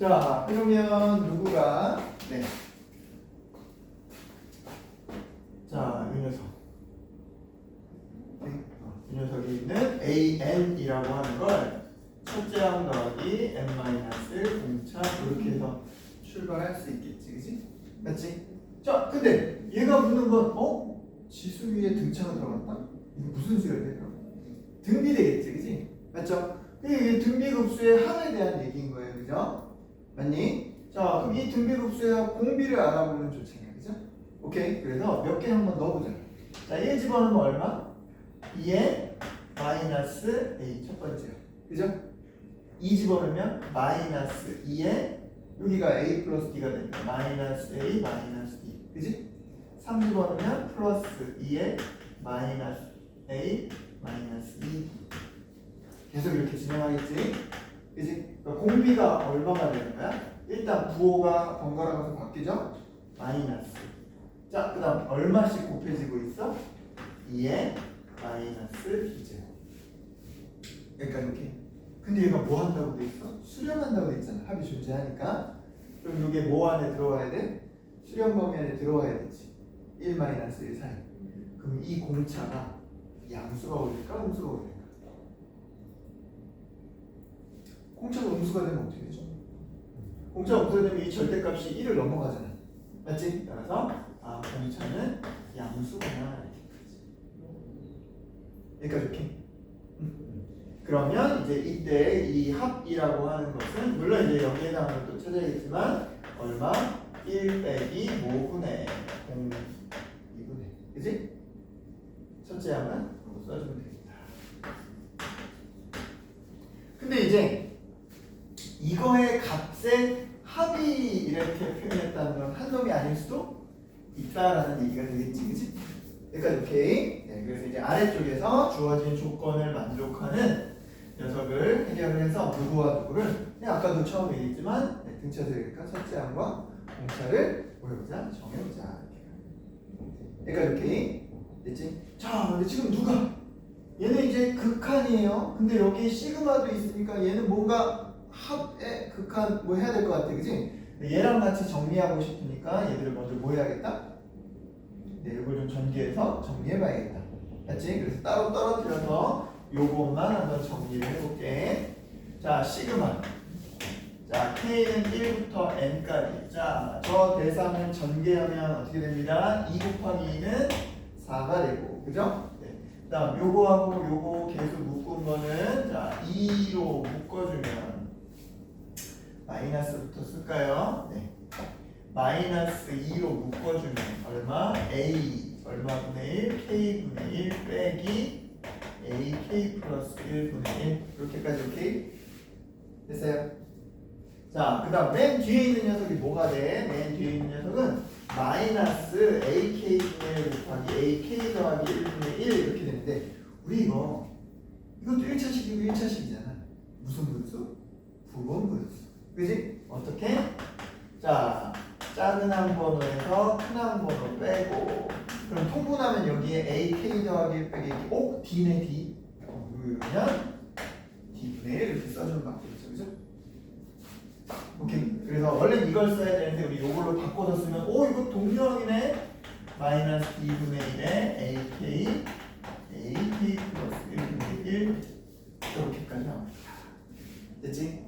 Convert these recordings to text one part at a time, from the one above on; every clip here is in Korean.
자, 그러면 누구가 네. 자, 이 녀석. 네. 이 녀석이 있는 AN이라고 하는 걸 첫째 항 더하기 n-1 공차 이렇게 해서 출발할 수 있겠지, 그지? 맞지? 자, 근데 얘가 묻는 건 지수 위에 등차가 들어갔다? 이거 무슨 수가 될까? 등비 되겠지, 그지? 맞죠? 이게 등비급수의 항에 대한 얘기인 거예요, 그죠? 맞니? 자, 그럼 이 등비급수의 공비를 알아보는 조치네, 그죠? 오케이, 그래서 몇 개 한번 넣어보자. 자, 1 집어넣으면 얼마? 2에 마이너스 a 첫 번째요, 그죠? 2 집어넣으면 마이너스 2에 여기가 a 플러스 d가 되니까 마이너스 a 마이너스 d, 그지? 3 집어넣으면 플러스 2에 마이너스 a 마이너스 2d 계속 이렇게 진행하겠지? 그지? 그러니까 공비가 얼마가 되는 거야? 일단 부호가 번갈아 가서 바뀌죠? 마이너스. 자, 그 다음 얼마씩 곱해지고 있어? 2에 마이너스 b제곱. 그러니까 이렇게. 근데 얘가 뭐 한다고 돼 있어? 수렴한다고 돼 있잖아. 합이 존재하니까. 그럼 이게 뭐 안에 들어와야 돼? 수렴 범위 안에 들어와야 되지. 1-1 사이. 그럼 이 공차가 양수가 올릴까? 음수가 올릴까? 공차가 음수가 되면 어떻게 되죠? 공차가 음수가 되면 이 절대값이 1을 넘어가잖아. 맞지? 따라서 공차는 양수구나. 여기까지 오케이? 그러면 이제 이때 이 합이라고 하는 것은 물론 이제 여기에 해당하는 또 찾아야겠지만 얼마? 1 빼기 5분의 0 2분의 그지? 첫째 항은 이거 써주면 되겠다. 근데 이제 이거의 값의 합이 이렇게 표현했다는 건 한 놈이 아닐 수도 있다라는 얘기가 되겠지, 그지? 그러니까 오케이. 네, 그래서 이제 아래쪽에서 주어진 조건을 만족하는 녀석을 해결을 해서 누구와 누구를 그냥 아까도 처음 얘기했지만 등차수니까 첫째 항과 공차를 뭐해보자? 정해보자. 그러니까 오케이. 됐지? 자, 근데 지금 누가? 얘는 이제 극한이에요. 근데 여기 시그마도 있으니까 얘는 뭔가 합의 극한 뭐 해야 될 것 같아, 그지? 얘랑 같이 정리하고 싶으니까 얘들을 먼저 뭐 해야겠다? 네, 이걸 좀 전개해서 정리해봐야겠다. 맞지? 그래서 따로 떨어뜨려서 요것만 한번 정리를 해볼게. 자, 시그마. 자, K는 1부터 N까지. 자, 저 대상을 전개하면 어떻게 됩니다? 2 곱하기 2는 4가 되고, 그죠? 네. 그 다음, 요거하고 요거 계속 묶은 거는, 자, 2로 묶어주면, 마이너스부터 쓸까요? 네. 마이너스 2로 묶어주면, 얼마? A, 얼마분의 1? K분의 1 빼기 A, K 플러스 1분의 1. 이렇게까지 오케이? 됐어요? 자, 그 다음 맨 뒤에 있는 녀석이 뭐가 돼? 맨 뒤에 있는 녀석은 마이너스 AK분의 1 곱하기 AK 더하기 1분의 1 이렇게 되는데 우리 이것도 1차식이고 1차식이잖아. 무슨 분수? 부분 분수. 그지? 어떻게? 자, 작은 항 번호에서 큰 항 번호 빼고 그럼 통분하면 여기에 AK 더하기 1 빼기 D네 D. 그러면 D분의 1 이렇게 써주면 바뀌겠죠, 그죠? 오케이. 그래서 원래 이걸 써야 되는데 우리 이걸로 바꿔서 쓰면 이거 동류항이네. 마이너스 D분의 1에 AK 플러스 1분의 1 이렇게까지 나옵니다. 됐지?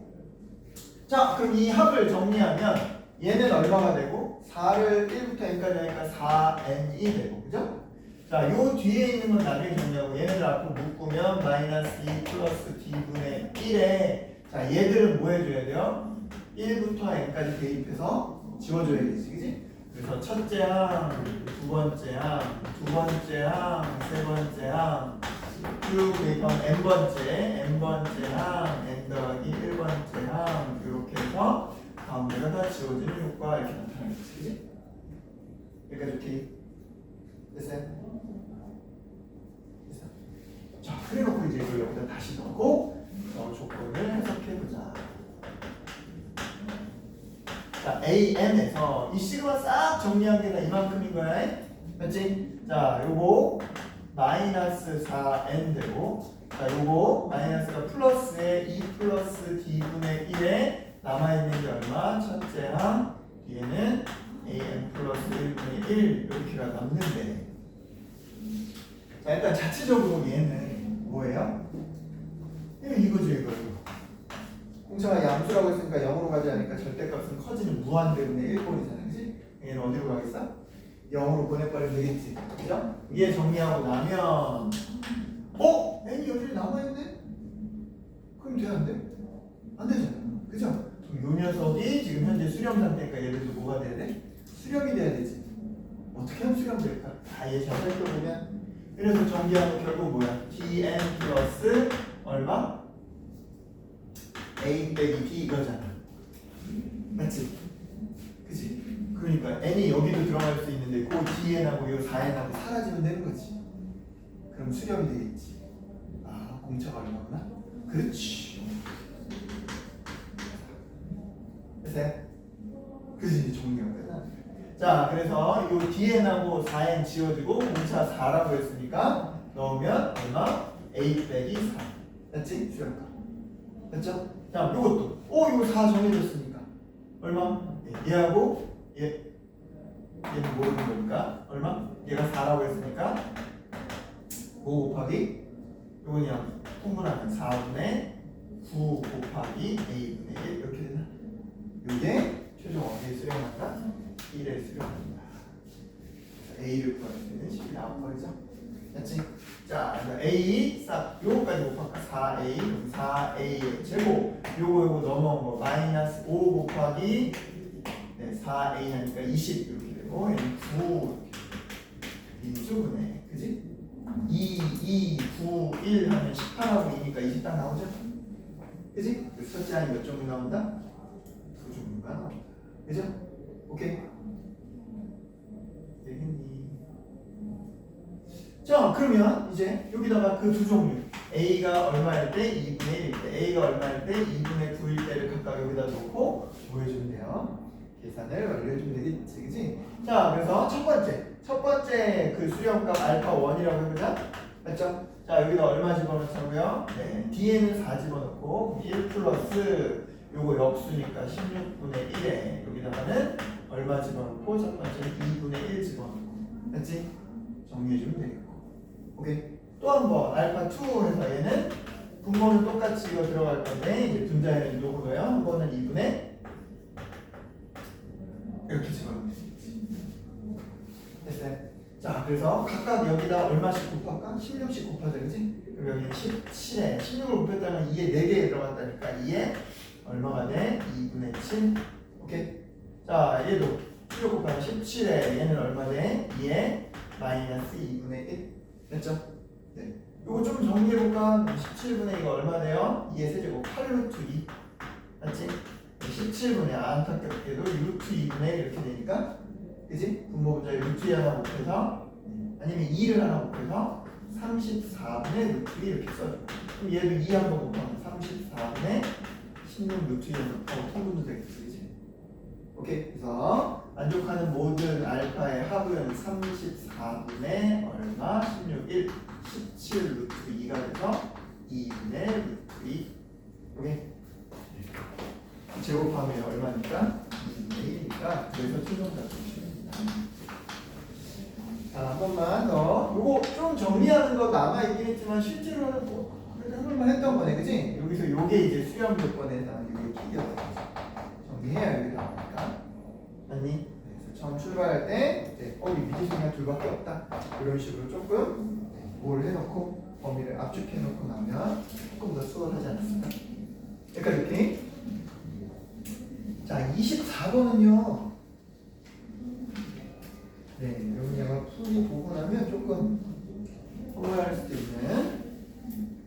자, 그럼 이 합을 정리하면 얘는 얼마가 되고 4를 1부터 n까지 하니까 4n이 되고, 그죠? 자, 요 뒤에 있는 건 나중에 정리하고 얘네들 앞으로 묶으면 마이너스 2 플러스 D분의 1에 자, 얘들은 뭐 해줘야 돼요? 1부터 n까지 대입해서 지워줘야겠지, 그지? 그래서 첫째 항, 두 번째 항, 두 번째 항, 세 번째 항 쭉 대입하면 n번째 항, n 더하기 1번째 항 이렇게 해서 가운데가 다 지워지는 효과 이렇게 나타나겠지, 그지? 여기까지 오케이? 됐어요? 됐어? 자, 그래놓고 이제 이걸 여기다 다시 넣고 조건을 해석해보자. 자, AN에서 이 시그마 싹 정리한 게 다 이만큼인 거야. 맞지? 자, 요거 마이너스 4n 되고 자, 요거 마이너스가 플러스에 2 플러스 D분의 1에 남아있는 게 얼마? 첫째 항 뒤에는 an 플러스 1분의 1 이렇게가 남는데 자 일단 자체적으로 얘는 뭐예요? 이거죠 이거 공차가 양수라고 했으니까 0으로 가지 않으니까 절대값은 커지는 무한대분의 1꼴이잖아 그치? 얘는 어디로 가겠어? 0으로 보내버리면 되겠지 그죠? 얘 정리하고 나면 n이 여전히 남아있네? 그럼 돼 안 돼? 안 되잖아 그죠? 그럼 요 녀석이 지금 현재 수렴 상태니까 얘들도 뭐가 돼야 돼? 수렴이 돼야 되지 어떻게 하면 수렴될까? 다 얘 잘 살펴보면 그래서 정리하면 결국 뭐야? dn 플러스 얼마? a 빼기 b 이거잖아 맞지? 그치? 그러니까 n이 여기도 들어갈 수 있는데 그 dn하고 요 4n하고 사라지면 되는 거지 그럼 수렴이 되겠지 아 공차가 얼마구나? 그렇지 됐어요? 그치 정리가 끝나네 자 그래서 요 dn하고 4n 지워지고 공차 4라고 했으니까 넣으면 얼마? a 빼기 4 됐지? 수렴가 됐죠? 자 요것도 이거 4 정해졌으니까 얼마? 얘하고 얘는 모르는 거니까 얼마? 얘가 4라고 했으니까 5 곱하기 요거 그냥 통분하면 4분의 9 곱하기 a분의 1 이렇게 되나? 요게 최종 어디에 수렴한다? 1에 수렴합니다. a를 구할 때는 10이 나와버리죠. 됐지? 자, a 싹 요거까지 곱할까? 4a 4a 제곱 요거 넘어온 거 마이너스 5 곱하기 4a 하니까 20 이렇게 되고 얘는 9 인수분해 그지? 2, 9, 1 하면 18하고 2니까 20 딱 나오죠? 그지? 첫째 항이 몇 종류 나온다? 2종류가 나온다 그죠? 오케이? 되겠니? 자 그러면 이제 여기다가 그 두 종류 A가 얼마일 때 2분의 1일 때 A가 얼마일 때 2분의 9일 때를 각각 여기다 놓고 뭐 해주면 돼요? 계산을 완료해주면 되겠지 그치? 자 그래서 첫 번째 그 수렴값 알파 1이라고 해보자 맞죠? 자 여기다 얼마 집어넣자고요? 네 D에는 4 집어넣고 1 플러스 요거 역수니까 16분의 1에 여기다가는 얼마 집어넣고 첫 번째는 2분의 1 집어넣고 됐지? 정리해주면 되겠고 오케이 또 한 번 알파 2 해서 얘는 분모는 똑같이 이거 들어갈 건데 이제 분자에는 요거고요 한 번은 2분의 이렇게 집어넣으면 되겠지 됐어요? 자 그래서 각각 여기다 얼마씩 곱할까? 16씩 곱하자 그치? 그럼 여기는 17에 16을 곱했다면 2에 4개 들어갔다니까 2에 얼마가 돼? 2분의 7 오케이? 자 얘도 16 곱하면 17에 얘는 얼마 돼? 2에 마이너스 2분의 1 됐죠? 네. 요거 좀 정리해볼까? 17분의 이거 얼마 돼요? 2의 세제곱 8루트 2 맞지? 17분의 안타깝게도 루트 2분의 1 이렇게 되니까 그지? 분모분자에 루트 2 하나 곱해서 아니면 2를 하나 곱해서 34분의 루트 2 이렇게 써줘 그럼 얘도 2 한번 곱하면 34분의 16 루트 2 한번 곱하고 통분도 되겠지 그지? 오케이 그래서 만족하는 모든 알파의 합은 34분의 얼마? 16, 1, 17 루트 2가 돼서 2분의 루트 2 오케이? 제곱하면 얼마니까? 2분의 1이니까 그래서 최종값을 주십니다 자, 한 번만 더 요거 좀 정리하는 거 남아있긴 했지만 실제로는 뭐 해볼만 했던 거네 그치? 여기서 요게 이제 수렴 조건에 해당하는 요게 키기였어 정리해야 여기 나오니까 맞니? 그래서 처음 출발할 때 이제 이 미지수가 둘밖에 없다 이런 식으로 조금 뭘 해놓고 범위를 압축해놓고 나면 조금 더 수월하지 않았을까? 여기까지 오케이? 자 24번은요 네 여러분 풀이 보고 나면 조금 혼란할 수도 있는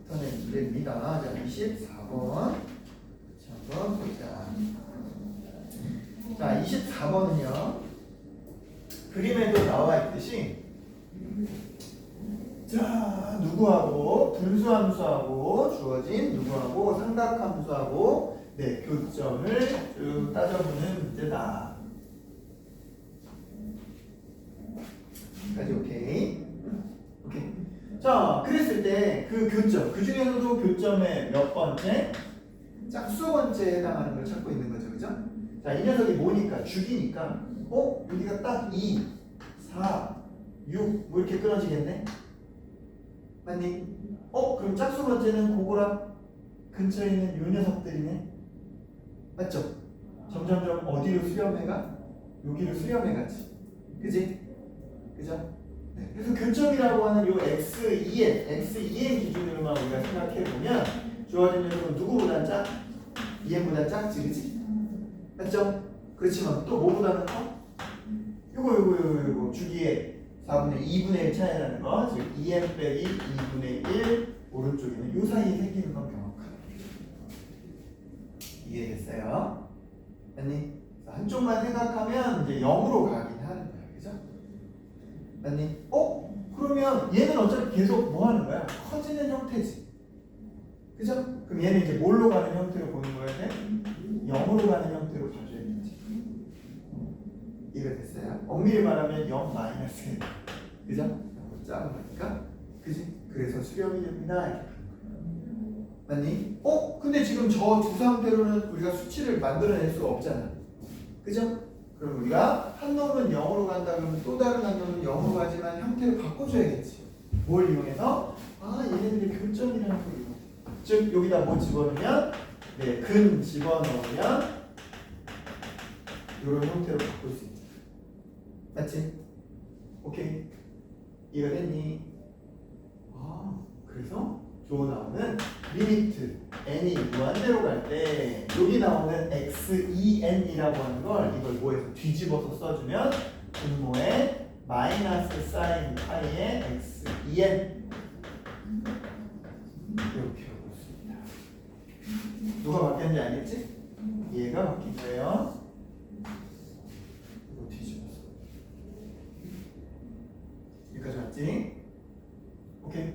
선의 문제입니다. 자 24번 한번 보자. 자 24번은요 그림에도 나와 있듯이 자 누구하고 분수함수하고 주어진 누구하고 삼각함수하고 네 교점을 쭉 따져보는 문제다. 까지 오케이. 오케이. 자 그랬을 때 그 교점 그 중에서도 교점의 몇 번째? 짝수 번째에 해당하는 걸 찾고 있는 거죠, 그죠? 자, 이 녀석이 뭐니까 주기니까 여기가 딱 2, 4, 6 뭐 이렇게 끊어지겠네? 맞니? 그럼 짝수 번째는 그거랑 근처에 있는 요 녀석들이네? 맞죠? 점점점 어디로 수렴해가? 여기로 수렴해가지. 그지? 그죠? 네. 그래서 교점이라고 하는 요 x2n 기준으로만 우리가 생각해보면 주어진 녀석은 누구보다 작? 2n보다 작지, 그지? 맞죠? 그렇지만 또 뭐보다는 커? 요거 주기의 4분의 2분의 1 차이라는 거, 즉 2n 빼기 2분의 1 오른쪽에는 요 사이에 생기는 건 명확하다. 이해됐어요? 맞니? 한쪽만 생각하면 이제 0으로 가긴 하는 거야, 그죠? 맞니? 그러면 얘는 어차피 계속 뭐 하는 거야? 커지는 형태지. 그죠? 그럼 얘는 이제 뭘로 가는 형태로 보는 거야? 0으로 가는 형태로 봐줘야겠지. 이해됐어요? 엄밀히 말하면 0 마이너스 1. 그죠? 0을 작은 거니까. 그지? 그래서 수렴이 됩니다. 맞니? 근데 지금 저 두 상태로는 우리가 수치를 만들어낼 수가 없잖아. 그죠? 그럼 우리가 한 놈은 0으로 간다 그러면 또 다른 한 놈은 0으로 가지만 형태를 바꿔줘야겠지. 뭘 이용해서? 얘네들이 교점이라는 걸 이용해. 즉 여기다 뭐 집어넣으면 근 집어넣으면 이런 형태로 바꿀 수 있다. 맞지? 오케이. 이해가 됐니? 그래서 조 나오는 리미트 n이 무한대로 갈 때 여기 나오는 x2n이라고 하는 걸 이걸 뭐해서 뒤집어서 써주면 분모에 마이너스 사인 파이의 x2n 이렇게 하고 있습니다. 누가 바뀌었는지 알겠지? 얘가 바뀐 거예요. 이거 뒤집었어. 여기까지 맞지? 오케이.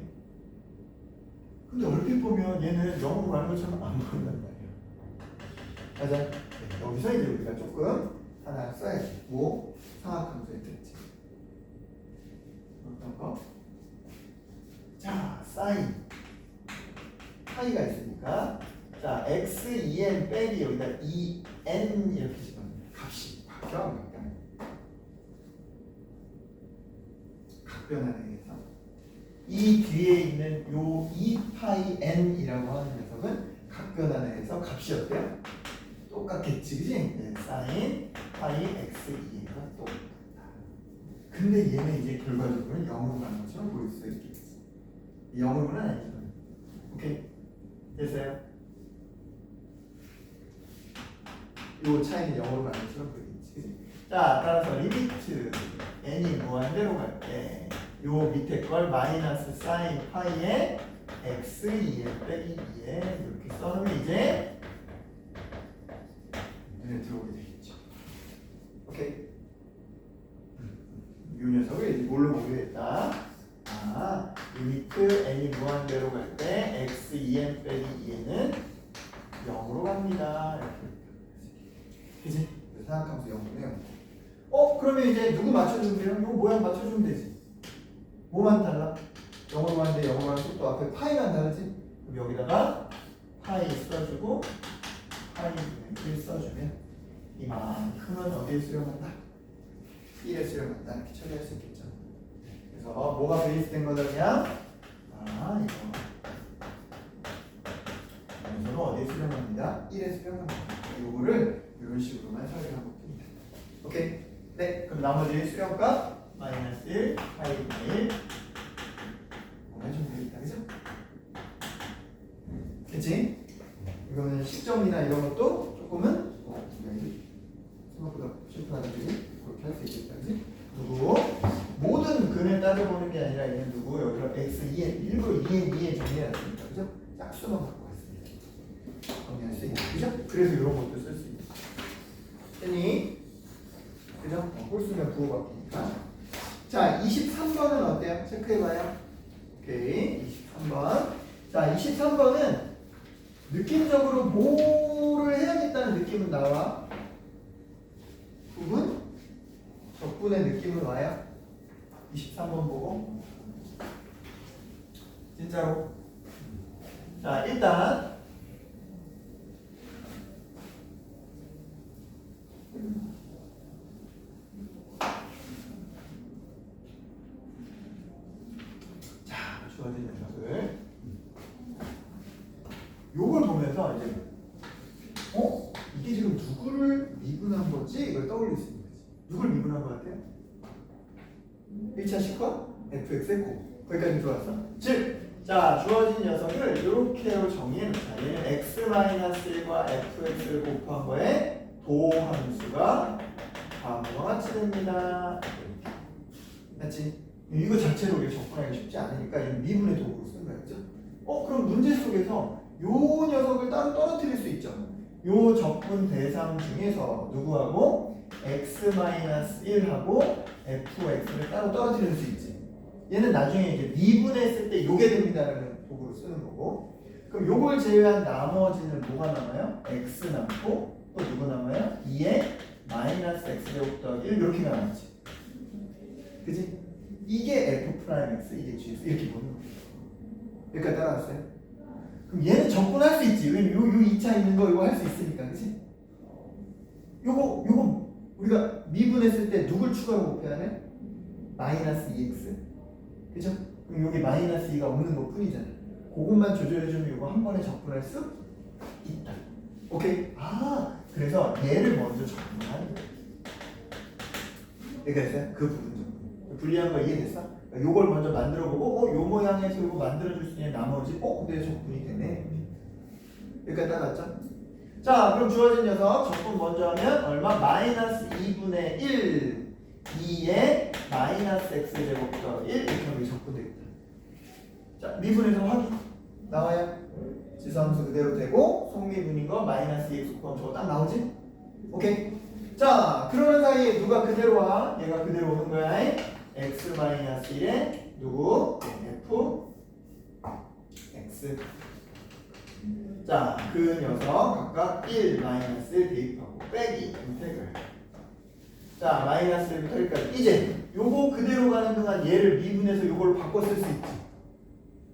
근데 얼핏 보면 얘는 0으로 가는 것처럼 안 보인단 말이야. 맞아? 여기서 이제 우리가 조금 하나 써야지. 뭐? 상하함수에 들지. 어떤 거? 자, 사인. 파이가 있으니까. 자, x2n 빼기 여기다 2n 이렇게 집어넣으면 값이 바뀌어 안 바뀌어? 각변하는 의해서. 이 뒤에 있는 요 2파이 n이라고 하는 녀석은 각변환해서 값이 어때요? 똑같겠지, 그지? 네, 사인 파이 x2가 똑같다. 근데 얘는 이제 결과적으로는 0으로 가는 것처럼 보일 수 있겠지. 0으로는 아니지만. 오케이? 됐어요? 요 차이는 0으로 가는 것처럼 보이겠지, 그지? 자, 따라서 리미트 n이 무한대로 갈 때 요 밑에 걸 마이너스 사인 파이에 x2n 빼기 2n 이렇게 써놓으면 이제 눈에 들어오게 되겠죠. 오케이. 이 녀석을 이제 뭘로 보겠다? 리미트 n이 무한대로 갈 때 x2n 빼기 2n은 0으로 갑니다. 이렇게. 그치? 사각함수 0이네요. 그러면 이제 누구 맞춰주면 돼요? 이거 모양 맞춰주면 되지. 뭐만 달라? 0으로 가는데 0으로 가는 속도 앞에 파이만 다르지? 그럼 여기다가 파이 써주고 파이 1 써주면 이만큼은 어디에 수렴한다? 1에 수렴한다. 이렇게 처리할 수 있겠죠. 그래서 뭐가 베이스된 거다 그냥? 이거 여기서는 어디에 수렴합니다? 1에 수렴합니다. 요거를 이런 식으로만 처리하고 있습니다. 오케이? 네, 그럼 나머지 수렴값 마이너스 1, 파이 1 해주면 되겠다, 그죠? 그치? 이거는 시점이나 이런 것도 조금은 생각보다 심플하게 그렇게 할 수 있겠다, 그치? 누구? 모든 근을 따져보는 게 아니라 얘는 누구? 여기로 x2n, 일부러 2n 정리해놨습니다, 그죠? 짝수만 갖고 왔습니다. 정리할 수 있는, 그죠? 그래서 이런 것도 쓸 수 있는. 됐니? 그죠? 홀수면 부호바뀌니까. 자, 23번은 어때요? 체크해봐요. 오케이, 23번. 자, 23번은 느낌적으로 뭐를 해야겠다는 느낌은 나와. 부분? 적분의 느낌은 와요. 23번 보고. 진짜로. 자, 일단 그래서 이제 이게 지금 누구를 미분한 거지? 이걸 떠올릴 수 있는 거지. 누굴 미분한 거 같아요? 1차식과 fx의 곱. 거기까지 좋았어? 즉, 자, 주어진 녀석을 이렇게로 정의해놓자. 얘는 x-1과 fx를 곱한 거에 도함수가 다음과 같이 됩니다. 맞지? 이거 자체로 우리가 접근하기 쉽지 않으니까 이 미분의 도구로 쓰는 거야, 그죠? 그럼 문제 속에서 요 녀석을 따로 떨어뜨릴 수 있죠. 요 접근 대상 중에서 누구하고 x-1하고 fx를 따로 떨어뜨릴 수 있지. 얘는 나중에 이제 미분했을 때 요게 됩니다라는 도구로 쓰는 거고. 그럼 요걸 제외한 나머지는 뭐가 남아요? x 남고 또 누구 남아요? 2에 마이너스 x제곱 더하기 1 이렇게가 남지. 그지? 이게 f'(x) 이게 gx 이렇게 보는 거예요. 여기까지 따라왔어요? 그럼 얘는 접근할 수 있지. 왜냐면 요 2차 있는 거 이거 할 수 있으니까, 그치? 요거 우리가 미분했을 때 누굴 추가로 곱해야 돼? 마이너스 2x. 그죠? 그럼 여기 마이너스 2가 없는 것 뿐이잖아. 그것만 조절해주면 이거 한 번에 접근할 수 있다. 오케이? 그래서 얘를 먼저 접근하는 거야. 여기까지 그 부분 정도. 불리한 거 이해됐어? 요걸 먼저 만들어보고 요 모양의 제곱 만들어줄 수 있는 나머지 근데 접근이 되네. 여기까지 따라왔죠? 자, 그럼 주어진 녀석 접근 먼저 하면 얼마? 마이너스 2분의 1 2에 마이너스 x제곱 더 1 이렇게 하면 접근되겠다. 자, 미분에서 확인 나와요. 지수함수 그대로 되고 속미분인 거 마이너스 2x 곱하면 저거 딱 나오지? 오케이. 자, 그러는 사이에 누가 그대로 와? 얘가 그대로 오는 거야. x-1에 누구? f x. 자, 그 녀석 각각 1 마이너스 1 대입하고 빼기 인테그랄. 자, 마이너스 1부터 1까지. 이제 요거 그대로 가는 동안 얘를 미분해서 요걸 바꿔 쓸 수 있지.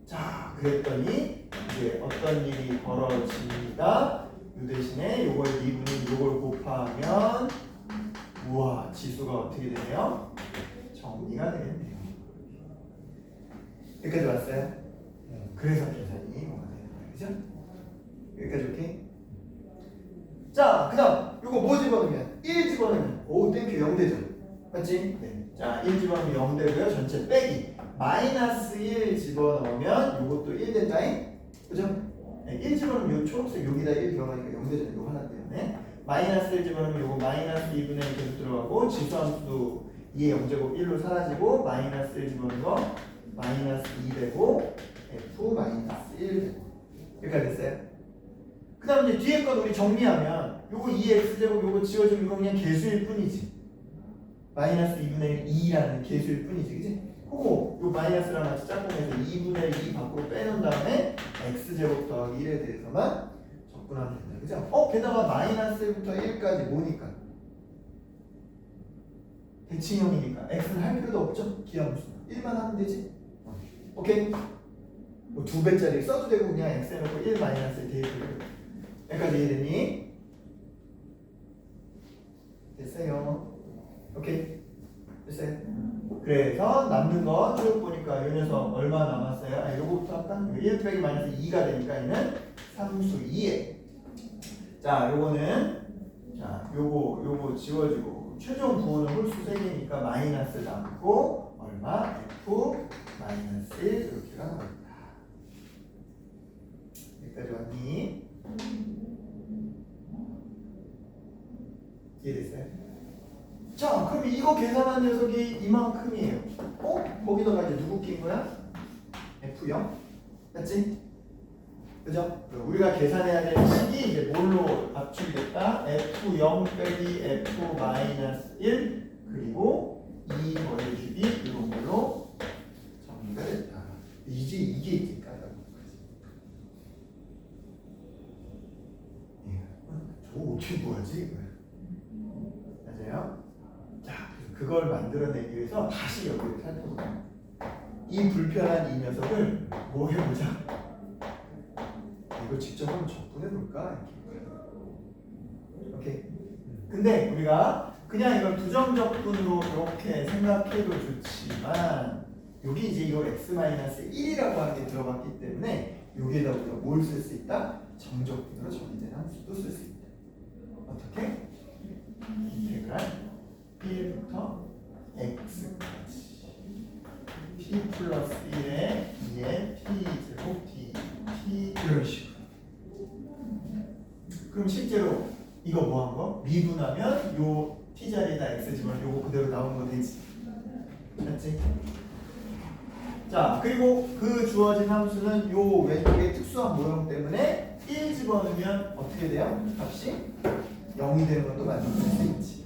자, 그랬더니 이제 어떤 일이 벌어집니다. 요 대신에 요걸 미분인 요걸 곱하면 우와, 지수가 어떻게 되네요? 정리가 되겠네요. 여기까지 왔어요? 그래서 계산이 뭐가 되는 거예요, 그죠? 여기까지 오케이? 자, 그 다음 요거 뭐 집어넣으면 1 집어넣으면 오 땡큐 0되죠? 맞지? 네. 자, 1 집어넣으면 0되고요. 전체 빼기 마이너스 1 집어넣으면 요것도 1 된다잉? 그죠? 네, 1 집어넣으면 요 초록색 여기다 1 들어가니까 0되잖아요. 요거 하나 때문에 마이너스 1 집어넣으면 요거 마이너스 2분의 1 계속 들어가고 지수함수 2의 0제곱 1로 사라지고 마이너스 1 집어넣은 거 마이너스 2 되고 f 마이너스 1 되고 여기까지 됐어요? 그 다음 이제 뒤에 건 우리 정리하면 요거 2x제곱 요거 지워주면 이거 그냥 개수일 뿐이지. 마이너스 2분의 2라는 개수일 뿐이지, 그치? 그거 요 마이너스랑 같이 짝꿍해서 2분의 2 밖으로 빼놓은 다음에 x제곱 더하기 1에 대해서만 접근하면 된다, 그죠? 게다가 마이너스 1부터 1까지 뭐니까? 대칭형이니까 x는 할 필요도 없죠? 기하함수 1만 하면 되지? 오케이? 뭐 2배짜리 써도 되고 그냥 x 해놓고 1 마이너스 대입을 여기까지 이해됐니? 됐어요. 오케이? 됐어요. 그래서 남는 거 쭉 보니까 요 녀석 얼마 남았어요? 요거부터 할까? 1 빼기 마이너스 2가 되니까 얘는 3수 2에. 자, 요거는 자, 요거 지워지고 최종 부호는 홀수 3개니까 마이너스 남고 얼마? f 마이너스 1 이렇게가 나옵니다. 여기까지 왔니? 이해됐어요? 자, 그럼 이거 계산한 녀석이 이만큼이에요. 거기다가 이제 누구 낀 거야? F0? 맞지? 그죠? 우리가 계산해야 될 식이 이제 뭘로 압축됐다? F0 빼기 F-1 그리고 2 더해주기 이런 걸로 정리가 됐다. 이제 이게 있으니까 저거 어떻게 구하지? 맞아요? 자, 그걸 만들어내기 위해서 다시 여기를 살펴보자. 이 불편한 이 녀석을 뭐 해보자. 이거 직접 한번 접근해볼까? 오케이. 근데 우리가 그냥 이걸 부정적분으로 이렇게 생각해도 좋지만 여기 이제 이거 x-1이라고 하는 게 들어갔기 때문에 여기에다 우리가 뭘 쓸 수 있다? 정적분으로 정의된 함수도 쓸 수 있다. 어떻게? 인테그랄 1부터 x까지 p 플러스 1에 2의 p 제곱 dt 이런 식으로. 그럼 실제로 이거 뭐 한 거? 미분하면 요 t 자리에다 x 집어넣으면 요거 그대로 나오는 거 되지? 맞지? 자, 그리고 그 주어진 함수는 요 왼쪽의 특수한 모형 때문에 1 집어넣으면 어떻게 돼요? 값이 0이 되는 것도 만들 수 있지.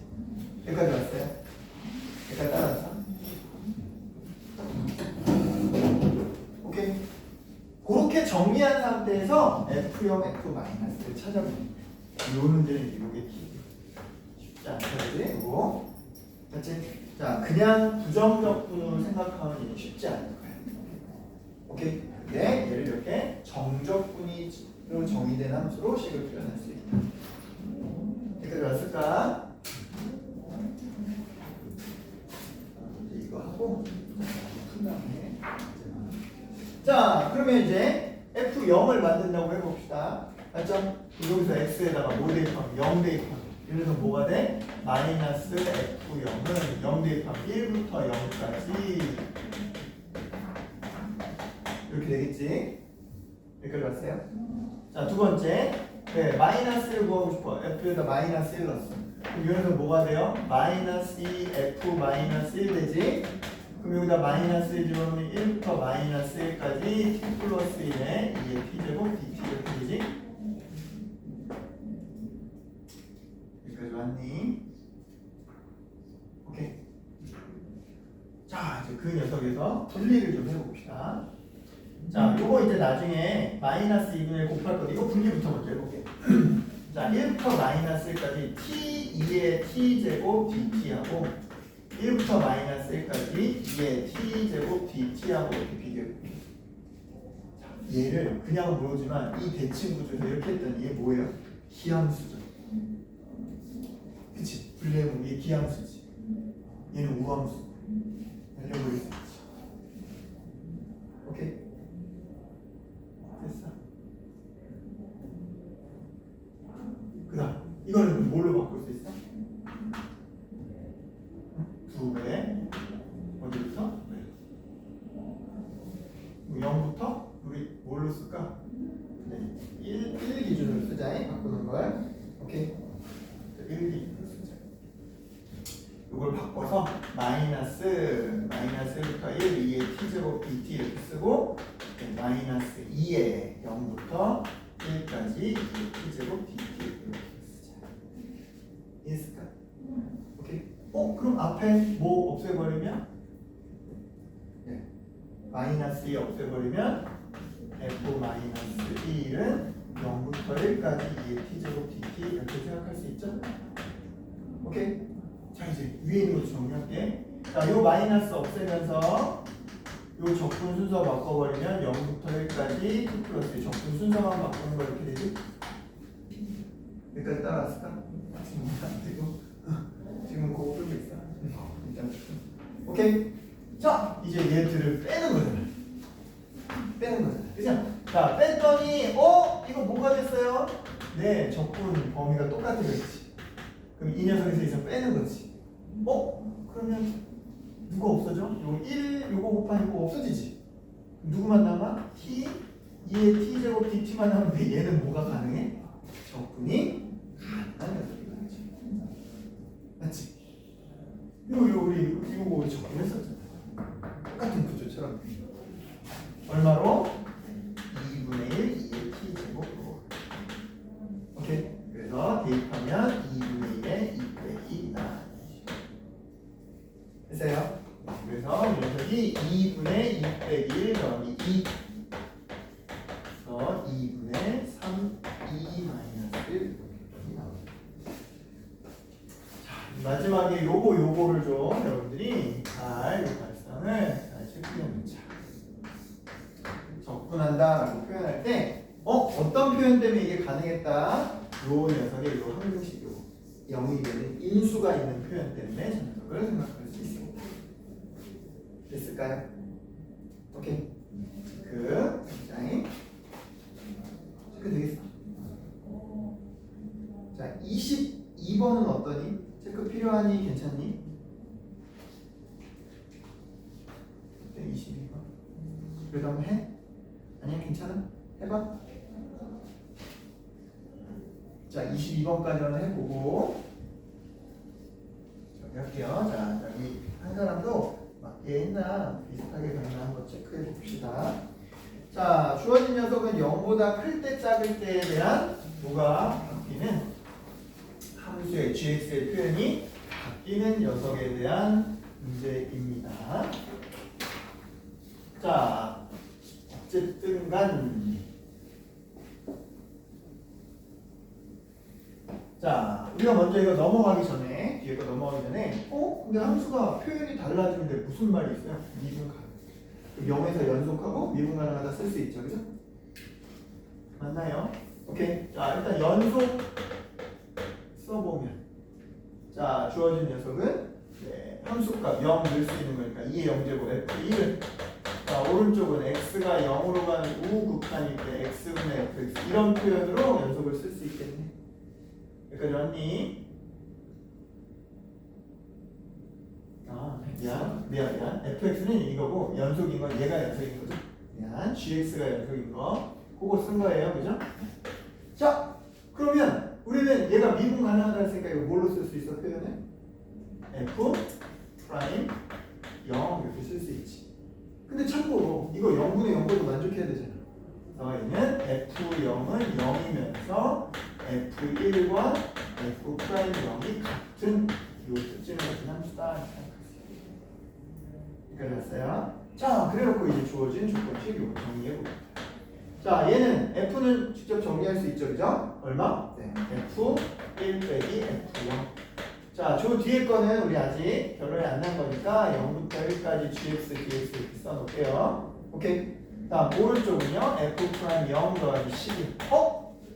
여기까지 왔어요? 여기까지 따라서. 오케이. 그렇게 정리한 상태에서 F형 F-를 찾아보는 거예요. 요 문제는 이게 쉽지 않다, 그지? 이거. 맞지? 자, 그냥 부정적분으로 생각하면 이게 쉽지 않을 거야. 오케이? 근데 얘를 이렇게 정적분으로 정의된 함수로 식을 표현할 수 있다. 여기까지 왔을까? 이제 이거 하고 푼 다음에 자, 그러면 이제 F0을 만든다고 해봅시다. 맞죠? 여기서 X에다가 뭐 대입하면 0 대입하면 이래서 뭐가 돼? 마이너스 F0은 0 대입하면 1부터 0까지 이렇게 되겠지? 여기까지 왔어요? 자, 두 번째 네, 마이너스를 구하고 싶어. F에다 마이너스 1 넣었어. 그럼 여기서 뭐가 돼요? 마이너스 2F 마이너스 1 되지? 그럼 여기다 마이너스 1 집어넣으면 1부터 마이너스 1까지 t 플러스 1에 2의 t제곱 dt 이렇게 되지? 여기까지 왔니? 오케이. 자, 이제 그 녀석에서 분리를 좀 해봅시다. 자, 요거 이제 나중에 마이너스 2분의 1 곱할 건데 이거 분리부터 먼저 해볼게요. 자, 1부터 마이너스 1까지 t2의 t제곱 dt하고 1부터 마이너스 1까지 2의 t제곱 dt하고 이렇게 비교해볼게요. 자, 얘를 그냥 모르지만 이 대칭 구조에서 이렇게 했더니 얘 뭐예요? 기함수죠. 그치? 분리해보면 이게 기함수지. 얘는 우함수. 날려버릴 수 있지. 오케이? 됐어. 그 다음 이거는 뭘로 바꿀 수 있어? 2배 어디부터? 0부터 우리 뭘로 쓸까? 네, 1 기준으로 쓰자. 바꾸는 걸. 오케이. 1 기준으로 쓰자. 이걸 바꿔서 마이너스 1부터 1, 2의 t제곱 dt 이렇게 쓰고 마이너스 2의 0부터 1까지 2의 t제곱 dt 이렇게 쓰자. 이해했을까? 오케이. 그럼 앞에 뭐 없애버리면? 네. 마이너스 2 없애버리면 f 마이너스 1은 0부터 1까지 2의 t제곱 dt 이렇게 생각할 수 있죠? 오케이. 자, 이제 위에 있는 것도 정리할게. 자, 요 마이너스 없애면서 요 적분 순서 바꿔버리면 0부터 1까지 t 플러스 적분 순서만 바꾸는 거 이렇게 되지? 여기까지 따라왔을까? 지금 안 되고 지금 그거 풀고 있어. 일단 오케이. 자, 이제 얘들을 빼는 거잖아. 그죠? 자, 뺐더니 이거 뭐가 됐어요? 네, 적분 범위가 똑같아졌지. 그럼 이 녀석에서 이제 빼는 거지. 그러면 누가 없어져? 요 1, 요거 곱하면 이거 없어지지. 누구만 남아? t, 2의 t제곱 dt만 남는데 얘는 뭐가 가능해? 적분이 가능한 녀석이 맞지? 요거 적분했었잖아. 똑같은 구조처럼. 얼마로? 2분의 1, 2의 t제곱으로. 오케이? 그래서 대입하면 2분의 1에 2 빼기 1이다. 됐어요? 그래서 이 녀석이 2분의 2 빼기 1 더하기 2. 그래서 2분의 3, 2 마이너스 1 나옵니다. 자, 마지막에 요거를 좀 여러분들이 잘 발상을 잘 체크해 놓자. 적분한다라고 표현할 때 어떤 표현 때문에 이게 가능했다? 요 녀석의 요 항등식 요 0이 되는 인수가 있는 표현 때문에 저 녀석을 생각할 수 있습니다. 됐을까요? 오케이. 그 장이 2번은 어떠니? 체크 필요하니? 괜찮니? 네, 22번. 그래도 한번 해? 아니야, 괜찮아? 해봐. 자, 22번까지는 해보고 저기 할게요. 자, 여기 한 사람도 맞게 했나 비슷하게 갔나 한번 체크해 봅시다. 자, 주어진 녀석은 0보다 클 때 작을 때에 대한 뭐가 바뀌는 함수의 gx의 표현이 바뀌는 녀석에 대한 문제입니다. 자, 어쨌든 간 자, 우리가 먼저 이거 넘어가기 전에 뒤에 거 넘어가기 전에 근데 함수가 표현이 달라지는데 무슨 말이 있어요? 미분 가능. 0에서 연속하고 미분 가능하다 쓸 수 있죠, 그죠? 맞나요? 오케이. 자, 일단 연속 써보면 자, 주어진 녀석은 함수값 0 넣을 수 있는 거니까 2의 0제곱 f1을 자, 오른쪽은 x가 0으로 가는 우극한일 때 x분의 fx 이런 표현으로 연속을 쓸 수 있겠네. 여기까지 왔니? 미안. fx는 이거고 연속인 건 얘가 연속인 거죠. 미안. gx가 연속인 거 그거 쓴 거예요, 그죠? 자, 그러면 우리는 얘가 미분 가능하다 했으니까 이거 뭘로 쓸 수 있어, 표현을? f 프라임 0 이렇게 쓸 수 있지. 근데 참고로 이거 0분의 0보다 만족해야 되잖아. 너희는 f0은 0이면서 f1과 f 프라임 0이 같은 요 특징을 가진 함수다. 그랬어요. 자, 그래놓고 이제 주어진 조건식 요거 정리해봅니다. 자, 얘는 f는 직접 정리할 수 있죠, 그죠? 얼마? 네, f1 빼기 f0. 자, 저 뒤에 거는 우리 아직 결론이 안 난 거니까 0부터 1까지 gx, dx 이렇게 써놓을게요. 오케이. 다음 오른쪽은요, f 프라임 0 더하기 11.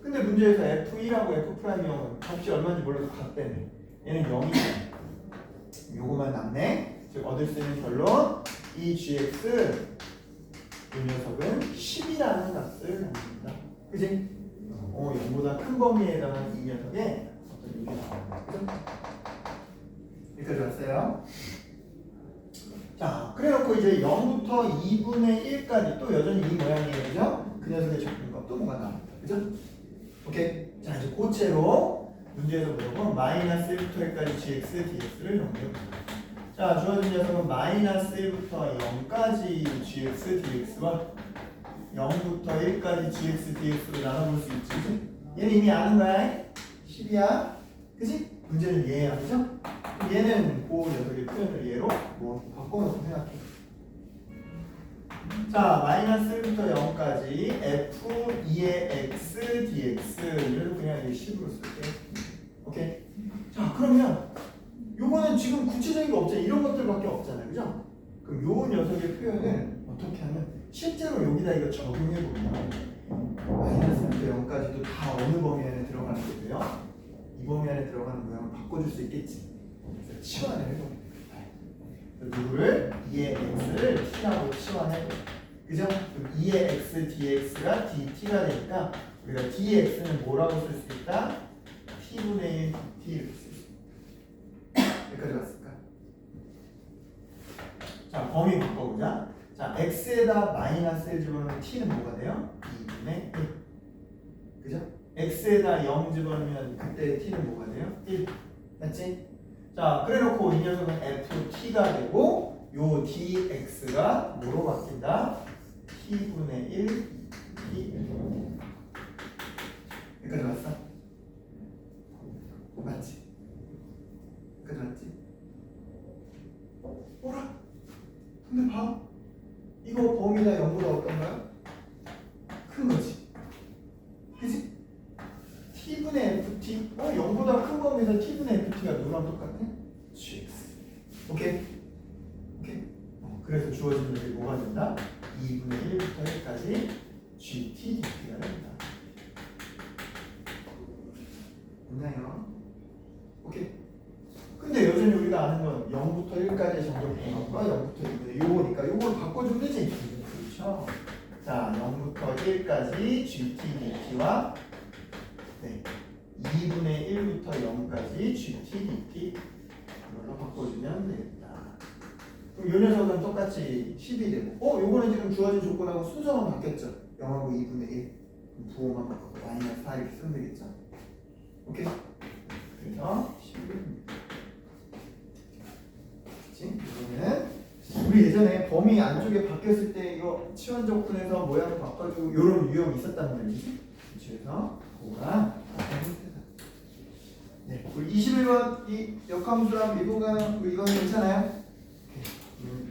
근데 문제에서 f1하고 f 프라임 0은 값이 얼마인지 몰라도 같대네. 얘는 0이네. 요거만 남네. 즉 얻을 수 있는 결론 이 gx 이 녀석은 10이라는 값을 남깁니다. 그지? 0보다 큰 범위에 해당하는 이 녀석의 어떤 이게 나옵니다. 그죠? 여기까지 왔어요. 자, 그래놓고 이제 0부터 2분의 1까지 또 여전히 이 모양이에요. 그죠? 그 녀석의 적분값 또 뭐가 나옵니다. 그죠? 오케이. 자, 이제 고체로 문제에서 물어본 마이너스 1부터 1까지 gx, dx를 정리해봅니다. 자, 주어진 녀석은 마이너스 1부터 0까지 gx, dx와 0부터 1까지 gx, dx로 나눠볼 수 있지. 그치? 얘는 이미 아는 거야. 10이야. 그치? 문제는 얘야. 그죠? 얘는 그 녀석의 표현을 얘로 뭐 바꿔놓고 생각해. 자, 마이너스 1부터 0까지 f2의 x, dx 이래도 그냥 10으로 쓸게. 오케이? 자, 그러면 요거는 지금 구체적인 거 없잖아. 이런 것들밖에 없잖아요. 그죠? 그럼 요 녀석의 표현을 어떻게 하면 실제로 여기다 이거 적용해보면 마이너스 1부터 0까지도 다 어느 범위 안에 들어가는 거고요. 이 범위 안에 들어가는 모양을 바꿔줄 수 있겠지. 그래서 치환을 해보면 됩니다. 누구를 2의 x를 t라고 치환해보면 그죠? 그럼 2의 x dx가 dt가 되니까 우리가 dx는 뭐라고 쓸 수 있다? t분의 1 t 이렇게 쓸 수 있다. 여기까지 왔을까? 자, 범위 바꿔보자. 자, x에다 마이너스 1 집어넣으면 t는 뭐가 돼요? 2분의 1. 그죠? x에다 0 집어넣으면 그때 t는 뭐가 돼요? 1. 맞지? 자, 그래놓고 이 녀석은 ft가 되고 요 dx가 뭐로 바뀐다? t분의 1 t. 여기까지 왔어? 맞지? 여기까지 왔지? 뭐라? 근데 봐. 이거 범위가 0보다 어떤가요? 큰 거지. 그치? t분의 ft 0보다 큰 범위에서 t분의 ft가 누구랑 똑같아? gx. 오케이? 오케이? 그래서 주어진 게 뭐가 된다? 2분의 1부터 1까지 gt dt가 됩니다. 됐나요? 오케이? 근데 여전히 우리가 아는 건 0부터 1까지의 정적분합과 0부터 2분의 요거니까 요걸 바꿔주면 되지. 그렇죠? 자, 0부터 1까지 gt dt와 2 2분의 1부터 0까지 gt dt 이걸로 바꿔주면 되겠다. 그럼 요 녀석은 똑같이 10이 되고 요거는 지금 주어진 조건하고 순서만 바뀌었죠. 0하고 2분의 1 부호만 바꿔서 마이너스 4 이렇게 쓰면 되겠죠. 오케이? 그래서 10을 그치? 이거는 우리 예전에 범위 안쪽에 바뀌었을 때 이거 치환적분해서 모양을 바꿔주고 이런 유형이 있었단 말이지. 그래서 그거랑 네, 우리 21번 이 역함수랑 미분가는 이거는 괜찮아요?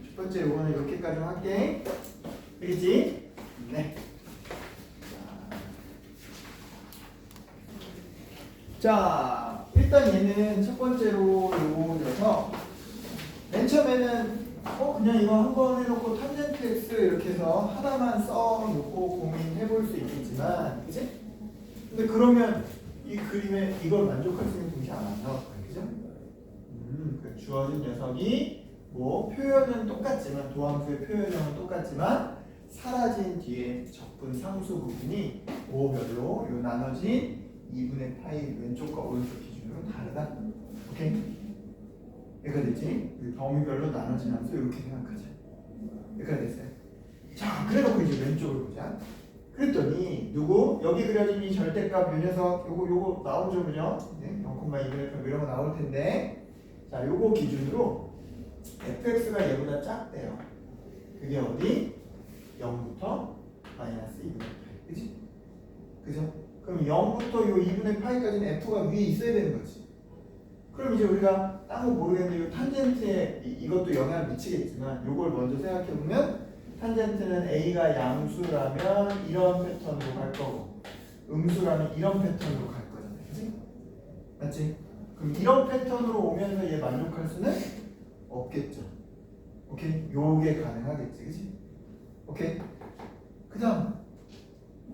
첫 번째 요거는 이렇게까지만 할게. 알겠지? 네. 자, 일단 얘는 첫 번째로 요거 녀석 맨 처음에는 그냥 이거 한 번 해놓고 탄젠트 x 이렇게 해서 하나만 써놓고 고민해 볼 수 있겠지만, 그치? 근데 그러면 이 그림에 이걸 만족할 수 있는 공식 안 나올 거야, 그죠? 그 주어진 녀석이 뭐 표현은 똑같지만 도함수의 표현형은 똑같지만 사라진 뒤에 적분 상수 부분이 오별로 요 나눠진 2분의 파이 왼쪽과 오른쪽 기준으로 다르다. 오케이? 여기가 됐지? 범위별로 나눠진 함수 이렇게 생각하자. 여기가 됐어요. 자, 그래놓고 이제 왼쪽을 보자. 그랬더니 누구? 여기 그려진 이 절대값 요 녀석 요거 나오죠, 그죠? 네? 0,2분의 이런 거 나올 텐데, 자, 요거 기준으로 fx가 얘보다 작대요. 그게 어디? 0부터 마이너스 2분의 파이, 그지? 그죠? 그럼 0부터 요 2분의 파이까지는 f가 위에 있어야 되는 거지. 그럼 이제 우리가 딴 거 모르겠는데 요 탄젠트에 이것도 영향을 미치겠지만 요걸 먼저 생각해 보면 탄젠트는 a가 양수라면 이런 패턴으로 갈 거고 음수라면 이런 패턴으로 갈 거잖아요, 그치? 맞지? 그럼 이런 패턴으로 오면서 얘 만족할 수는 없겠죠. 오케이? 요게 가능하겠지, 그치? 오케이? 그 다음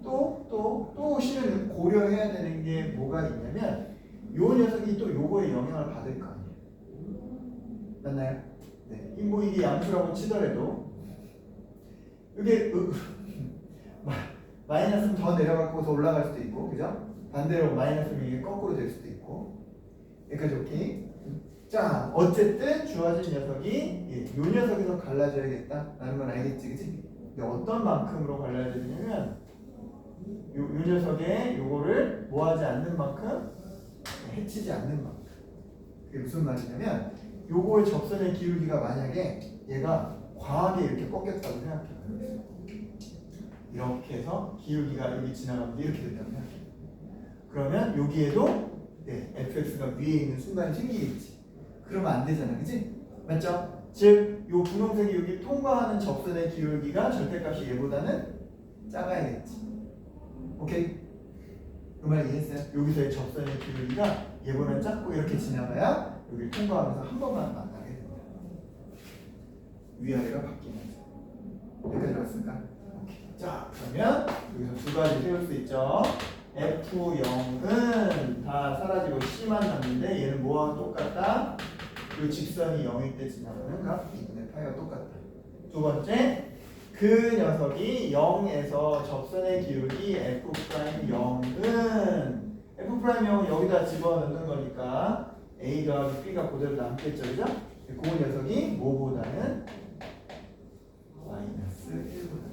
또 실은 고려해야 되는 게 뭐가 있냐면 요 녀석이 또 요거에 영향을 받을 거 아니에요. 맞나요? 네. 뭐 이게 양수라고 치더라도 이게 마이너스는 더 내려가고 더 올라갈 수도 있고, 그죠? 반대로 마이너스는 이게 거꾸로 될 수도 있고. 여기까지 오케이? 자, 어쨌든 주어진 녀석이 요 녀석에서 갈라져야겠다라는 건 알겠지, 그치? 근데 어떤 만큼으로 갈라져야 되냐면 요 녀석에 요거를 뭐하지 않는 만큼 해치지 않는 만큼. 그게 무슨 말이냐면 요거의 접선의 기울기가 만약에 얘가 과하게 이렇게 꺾였다고 생각해봐요. 이렇게 해서 기울기가 여기 지나가는데 이렇게 된다고 생각해요. 그러면 여기에도 fx가 위에 있는 순간이 생기겠지. 그러면 안 되잖아, 그치? 맞죠? 즉, 요 분홍색이 여기 통과하는 접선의 기울기가 절대값이 얘보다는 작아야겠지. 오케이? 그 말 이해했어요? 여기서의 접선의 기울기가 얘보다는 작고 이렇게 지나가야 여기를 통과하면서 한 번만 만나게 됩니다. 위아래가 바뀌면서. 여기까지 왔을까? 오케이. 자, 그러면 여기서 두 가지 세울 수 있죠. F0은 다 사라지고 C만 남는데 얘는 뭐와 똑같다? 이 직선이 0일 때 지나가는 값 2분의 파이와 똑같다. 두 번째, 그 녀석이 0에서 접선의 기울기 F'0은 F'0은 여기다 집어넣는 거니까 A 더하기 B가 그대로 남겠죠, 그죠? 그 녀석이 뭐보다는 마이너스 1보다는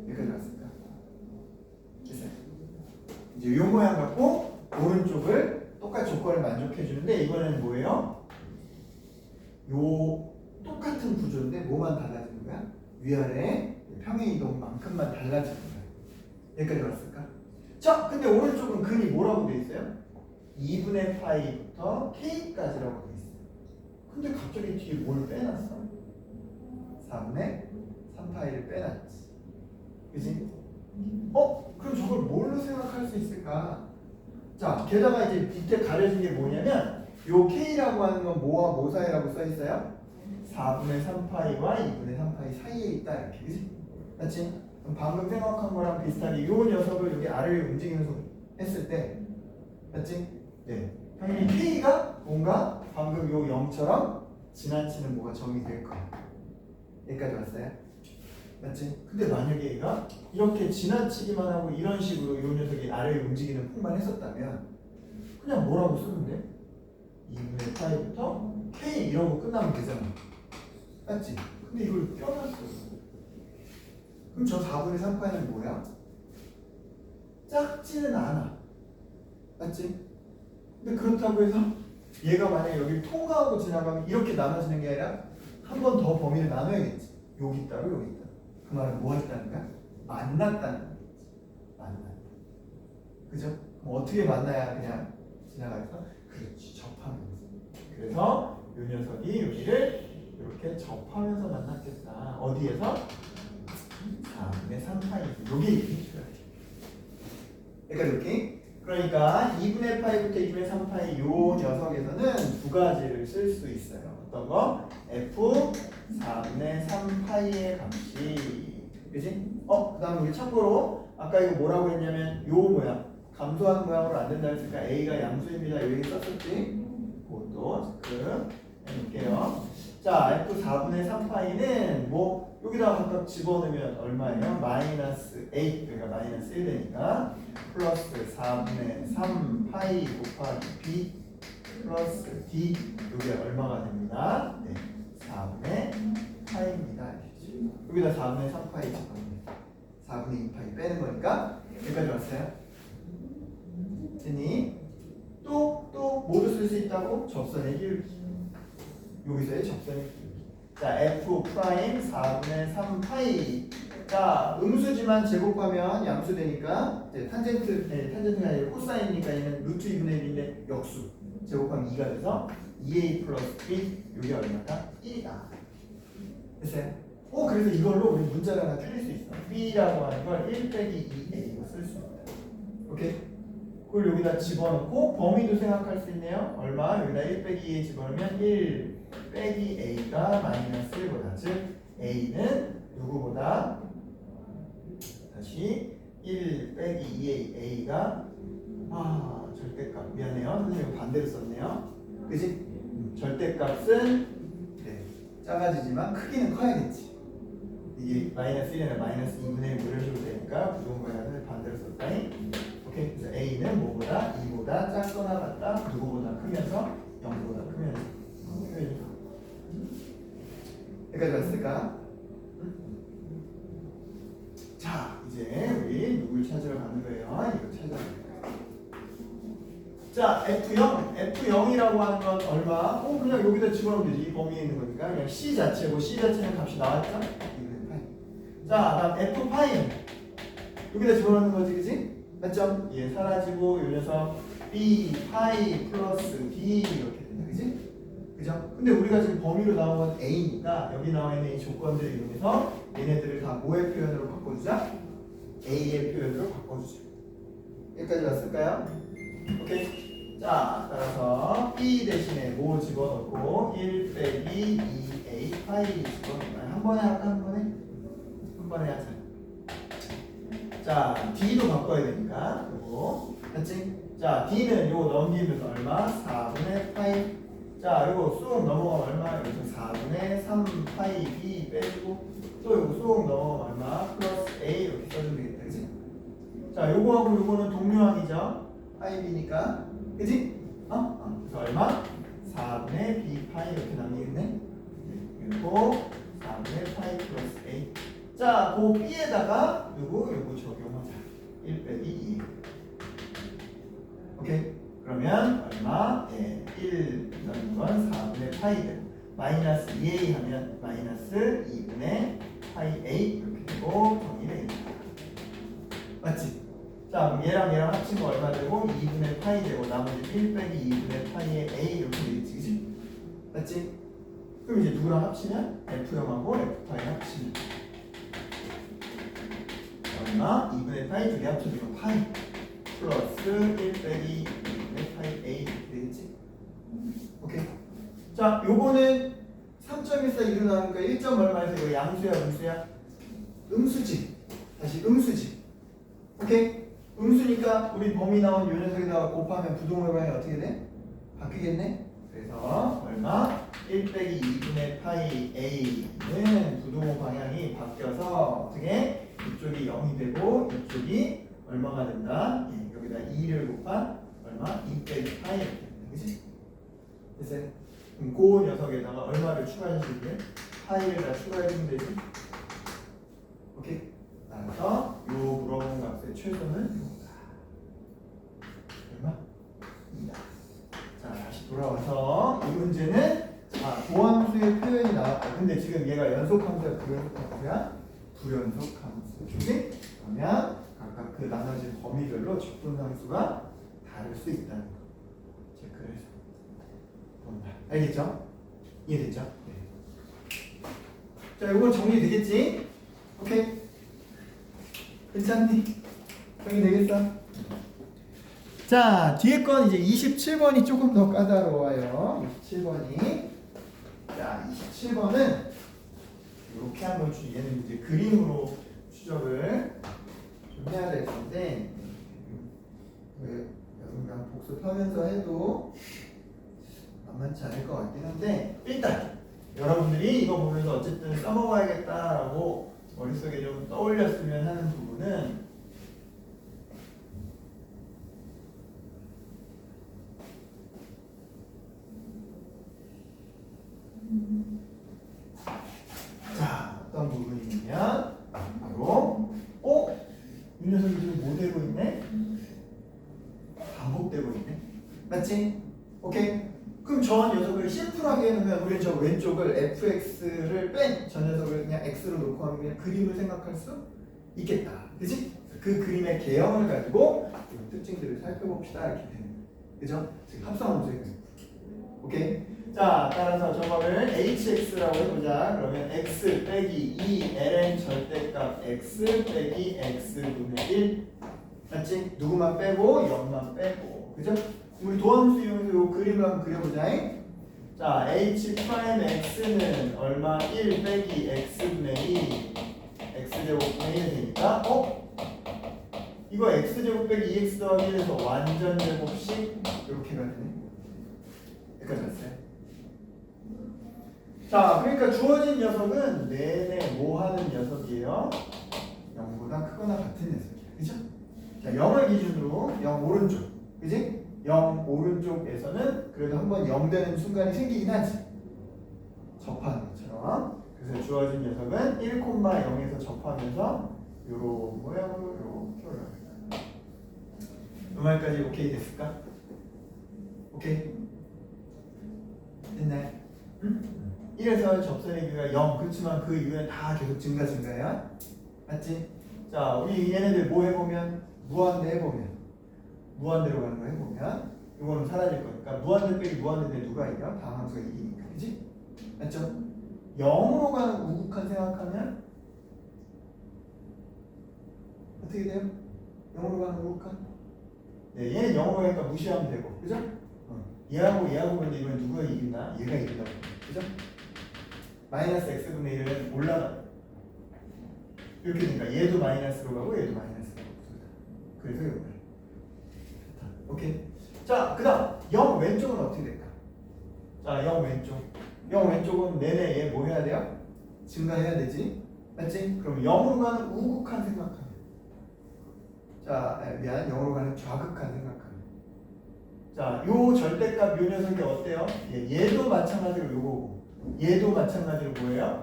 여기까지 왔습니다. 됐어요. 이제 이 모양 갖고 오른쪽을 똑같이 조건을 만족해 주는데 이번에는 뭐예요? 요 똑같은 구조인데 뭐만 달라지는 거야? 위아래 평행 이동만큼만 달라지는 거야. 여기까지 왔을까? 자, 근데 오른쪽은 근이 뭐라고 돼 있어요? 2분의 파이부터 k까지라고 돼 있어요. 근데 갑자기 뒤에 뭘 빼놨어? 4분의 3파이를 빼놨지. 그지? 그럼 저걸 뭘로 생각할 수 있을까? 자, 게다가 이제 밑에 가려진 게 뭐냐면 요 k라고 하는 건 뭐와 뭐 사이라고 써 있어요? 4분의 3파이와 2분의 3파이 사이에 있다, 이렇게. 그지? 맞지? 그럼 방금 생각한 거랑 비슷하게 요 녀석을 여기 아래를 움직이면서 했을 때 맞지? 네. 당연히 k가 뭔가 방금 요 0처럼 지나치는 뭐가 정의될 거야. 여기까지 왔어요? 맞지? 근데 만약에 얘가 이렇게 지나치기만 하고 이런 식으로 이 녀석이 아래에 움직이는 풍만 했었다면 그냥 뭐라고 쓰면 돼? 2분의 파이부터 K 이러고 끝나면 되잖아. 맞지? 근데 이걸 껴놨어. 그럼 저 4분의 3파이는 뭐야? 작지는 않아. 맞지? 근데 그렇다고 해서 얘가 만약에 여기 통과하고 지나가면 이렇게 나눠지는 게 아니라 한 번 더 범위를 나눠야겠지. 여기 따로 여기 따로. 그 말은 뭐 했다는 거야? 만났다는 거지. 만났다. 그죠? 그럼 어떻게 만나야 그냥 지나가서? 그렇지, 접하면서. 그래서 이 녀석이 여기를 이렇게 접하면서 만났겠다. 어디에서? 4분의 3파이. 여기 그러니까 이렇게. 그러니까 2분의 파이부터 2분의 3파이 요 녀석에서는 두 가지를 쓸 수 있어요. 어떤 거? f 4분의 3파이의 값이, 그지? 그 다음에 우리 참고로 아까 이거 뭐라고 했냐면 요 모양, 감소하는 모양으로 안 된다 했으니까 a가 양수입니다. 여기 썼었지? 그것도 체크 해놓을게요. 자, f 4분의 3파이는 뭐 여기다가 각각 집어넣으면 얼마예요? 마이너스 8, 그러니까 마이너스 1 되니까 플러스 4분의 3파이 곱하기 b 플러스 d, 이게 얼마가 됩니다? 네, 4분의 파이입니다. 여기다 4분의 3파이 집어넣으면 4분의 2파이 빼는 거니까 여기까지 왔어요? 됐니? 또 뭐도 쓸 수 있다고? 접선의 기울기. 여기서의 접선의 기울기. 자, f 프라임 4분의 3파이. 자, 음수지만 제곱하면 양수 되니까 이제 탄젠트가 아니라 코사인이니까 얘는 루트 2분의 1인데 역수. 제곱하면 2가 돼서 2a 플러스 b, 이게 얼마다? 1이다. 됐어요? 그래서 이걸로 우리 문자를 하나 줄일 수 있어. b라고 하는 걸 1 빼기 2a로 쓸 수 있다. 오케이? 그걸 여기다 집어넣고 범위도 생각할 수 있네요. 얼마? 여기다 1 빼기 2에 집어넣으면 1 빼기 a가 마이너스 1보다, 즉 a는 누구보다, 다시 1 빼기 2a, a가 절대값, 미안해요 선생님 반대로 썼네요. 그지? 절대값은 작아지지만 크기는 커야겠지. 이게 마이너스 1이나 마이너스 2분의 1 이런 식으로 되니까 부동반응을 반대로 썼다니. 오케이. 그래서 a는 뭐보다? 2보다 작거나 같다. 누구보다 크면서 0보다 크면서. 여기까지 왔을까? 자, 이제 우리 누굴 찾으러 가는 거예요? 이거 찾아야 돼요. 자, F0이라고 하는 건 얼마? 그냥 여기다 집어넣으면 되지. 이 범위에 있는 거니까. 그냥 C 자체고, C 자체는 값이 나왔죠? 자, 다음 F 파이. 여기다 집어넣는 거지, 그지? 맞죠? 얘 사라지고, 이 녀석 B 파이 플러스 D 이렇게 된다, 그지? 그죠? 근데 우리가 지금 범위로 나온 건 A니까, 여기 나와 있는 이 조건들을 이용해서 얘네들을 다 뭐의 표현으로 바꿔주자? A의 표현으로 바꿔주자. 여기까지 왔을까요? 오케이. 자, 따라서 B 대신에 뭐 집어넣고 1 빼기 2A 파이 집어넣어요. 한 번에 할까? 한 번에 하자. 자, D도 바꿔야 되니까 요거 맞지? 자, D는 요거 넘기면서 얼마? 4분의 파이. 자, 요거 쑥 넘어가면 얼마? 여기서 4분의 3 파이 B 빼주고 또 요거 쑥 넘어가면 얼마? 플러스 A 이렇게 써주면 되겠다, 그치? 자, 요거하고 요거는 동료항이죠? 파이 B니까, 그치? 그래서 얼마? 4분의 B 파이 이렇게 남기겠네? 그리고 4분의 파이 플러스 A. 자, 그 B에다가 요거 적용하자. 1 빼기 2. 오케이? 그러면 얼마? 1이라는 건 4분의 파이 되고 마이너스 2A 하면 마이너스 2분의 파이 A 이렇게 되고 정리되겠다. 맞지? 자, 그럼 얘랑 합친 거 얼마 되고 2분의 파이 되고 나머지 1 빼기 2분의 파이의 A 이렇게 되겠지, 그치? 맞지? 그럼 이제 누구랑 합치면? F0하고 F파이 합치면 얼마? 2분의 파이 두 개 합쳐주면 파이 플러스 1 빼기 2분의 파이 A 이렇게 되겠지? 오케이? 자, 요거는 3.14 일어나니까 1점 얼마에서 이거 양수야, 음수야? 음수지. 다시 음수지. 오케이? 음수니까 우리 범위 나온 요 녀석에다가 곱하면 부동의 방향이 어떻게 돼? 바뀌겠네? 그래서 얼마? 1 빼기 2분의 파이 A는 부동호 방향이 방향이 바뀌어서 어떻게 이쪽이 0이 되고 이쪽이 얼마가 된다? 예, 여기다 2를 곱한 얼마? 2 빼기 파이 이렇게 된다. 그치? 됐어요? 그럼 그 녀석에다가 얼마를 추가해주면 돼? 파이를 다 추가해주면 되지? 오케이? 따라서 요 물어본 값의 최소는 이거다. 얼마? 2다. 자, 다시 돌아와서 이 문제는 자, 도함수의 표현이 나왔다. 근데 지금 얘가 연속함수야, 불연속함수야? 불연속함수. 그치? 그러면 각각 그 나눠진 범위별로 직분상수가 다를 수 있다는 거. 체크를 해서 본다. 알겠죠? 이해됐죠? 네. 자, 이건 정리되겠지? 오케이? 괜찮니? 정리되겠어? 자, 뒤에 건 이제 27번이 조금 더 까다로워요. 27번이. 자, 27번은 이렇게 한번 얘는 이제 그림으로 추적을 좀 해야 될 건데, 여러분랑 복습하면서 해도 만만치 않을 것 같긴 한데, 일단 여러분들이 이거 보면서 어쨌든 써먹어야겠다라고 머릿속에 좀 떠올렸으면 하는 부분은 자, 어떤 부분이냐면 바로 이 녀석이 지금 뭐 되고 있네? 반복되고 있네. 맞지? 오케이? 그럼 저 녀석을 심플하게 해놓으면 우리는 저 왼쪽을 fx를 뺀 저 녀석을 그냥 x로 놓고 하면 그냥 그림을 생각할 수 있겠다. 그치? 그 그림의 개형을 가지고 이 특징들을 살펴봅시다. 이렇게 되는 거예요. 그죠? 지금 합성함수의 그림. 오케이? 자, 따라서 저거를 hx라고 해보자. 그러면 x 빼기 2ln 절대값 x 빼기 x분의 1 맞지? 누구만 빼고 0만 빼고 그죠? 우리 도함수 이용해서 이 그림을 한번 그려보자. 자, h 프라임 x는 얼마? 1 빼기 x분의 2 x제곱분의 1이 되니까 이거 x제곱 빼기 2x 더하기 1에서 완전 제곱식 이렇게가 되네. 여기까지 왔어요. 자, 그러니까 주어진 녀석은 내내 뭐 하는 녀석이에요? 0보다 크거나 같은 녀석이야. 그죠? 자, 0을 기준으로 0 오른쪽. 그지? 0 오른쪽에서는 그래도 한번 0 되는 순간이 생기긴 하지. 접하는 것처럼. 그래서 주어진 녀석은 1,0에서 접하면서 요런 모양으로 이렇게 올라갑니다. 이 말까지 오케이 됐을까? 오케이? 됐나요? 응? 1에서 접선의 길이가 0 그렇지만 그 이후에 다 계속 증가야 맞지? 자, 우리 얘네들 뭐 해보면 무한대 해보면 무한대로 가는 거 해보면 이거는 사라질 거니까 무한대 빼기 무한대인데 누가 이겨? 다음 함수가 이기니까 그치? 맞죠? 0으로 가는 우극한 생각하면 어떻게 돼요? 0으로 가는 우극한? 네, 얘는 0으로 가니까 무시하면 되고 그죠? 얘하고 근데 이번에 누가 이긴다? 얘가 이긴다고 그죠? 마이너스 x분의 1은 올라가 이렇게 되니까 얘도 마이너스로 가고 얘도 마이너스로 가고 그래서 이거 오케이. 자, 그 다음 0 왼쪽은 어떻게 될까? 자, 0 왼쪽 0 왼쪽은 내내 얘 뭐 해야 돼요? 증가해야 되지 맞지? 그럼 0으로 가는 우극한 생각하면 자, 미안 0으로 가는 좌극한 생각하면 자, 요 절대값 요 녀석이 어때요? 얘도 마찬가지로 요거고 얘도 마찬가지로 뭐예요?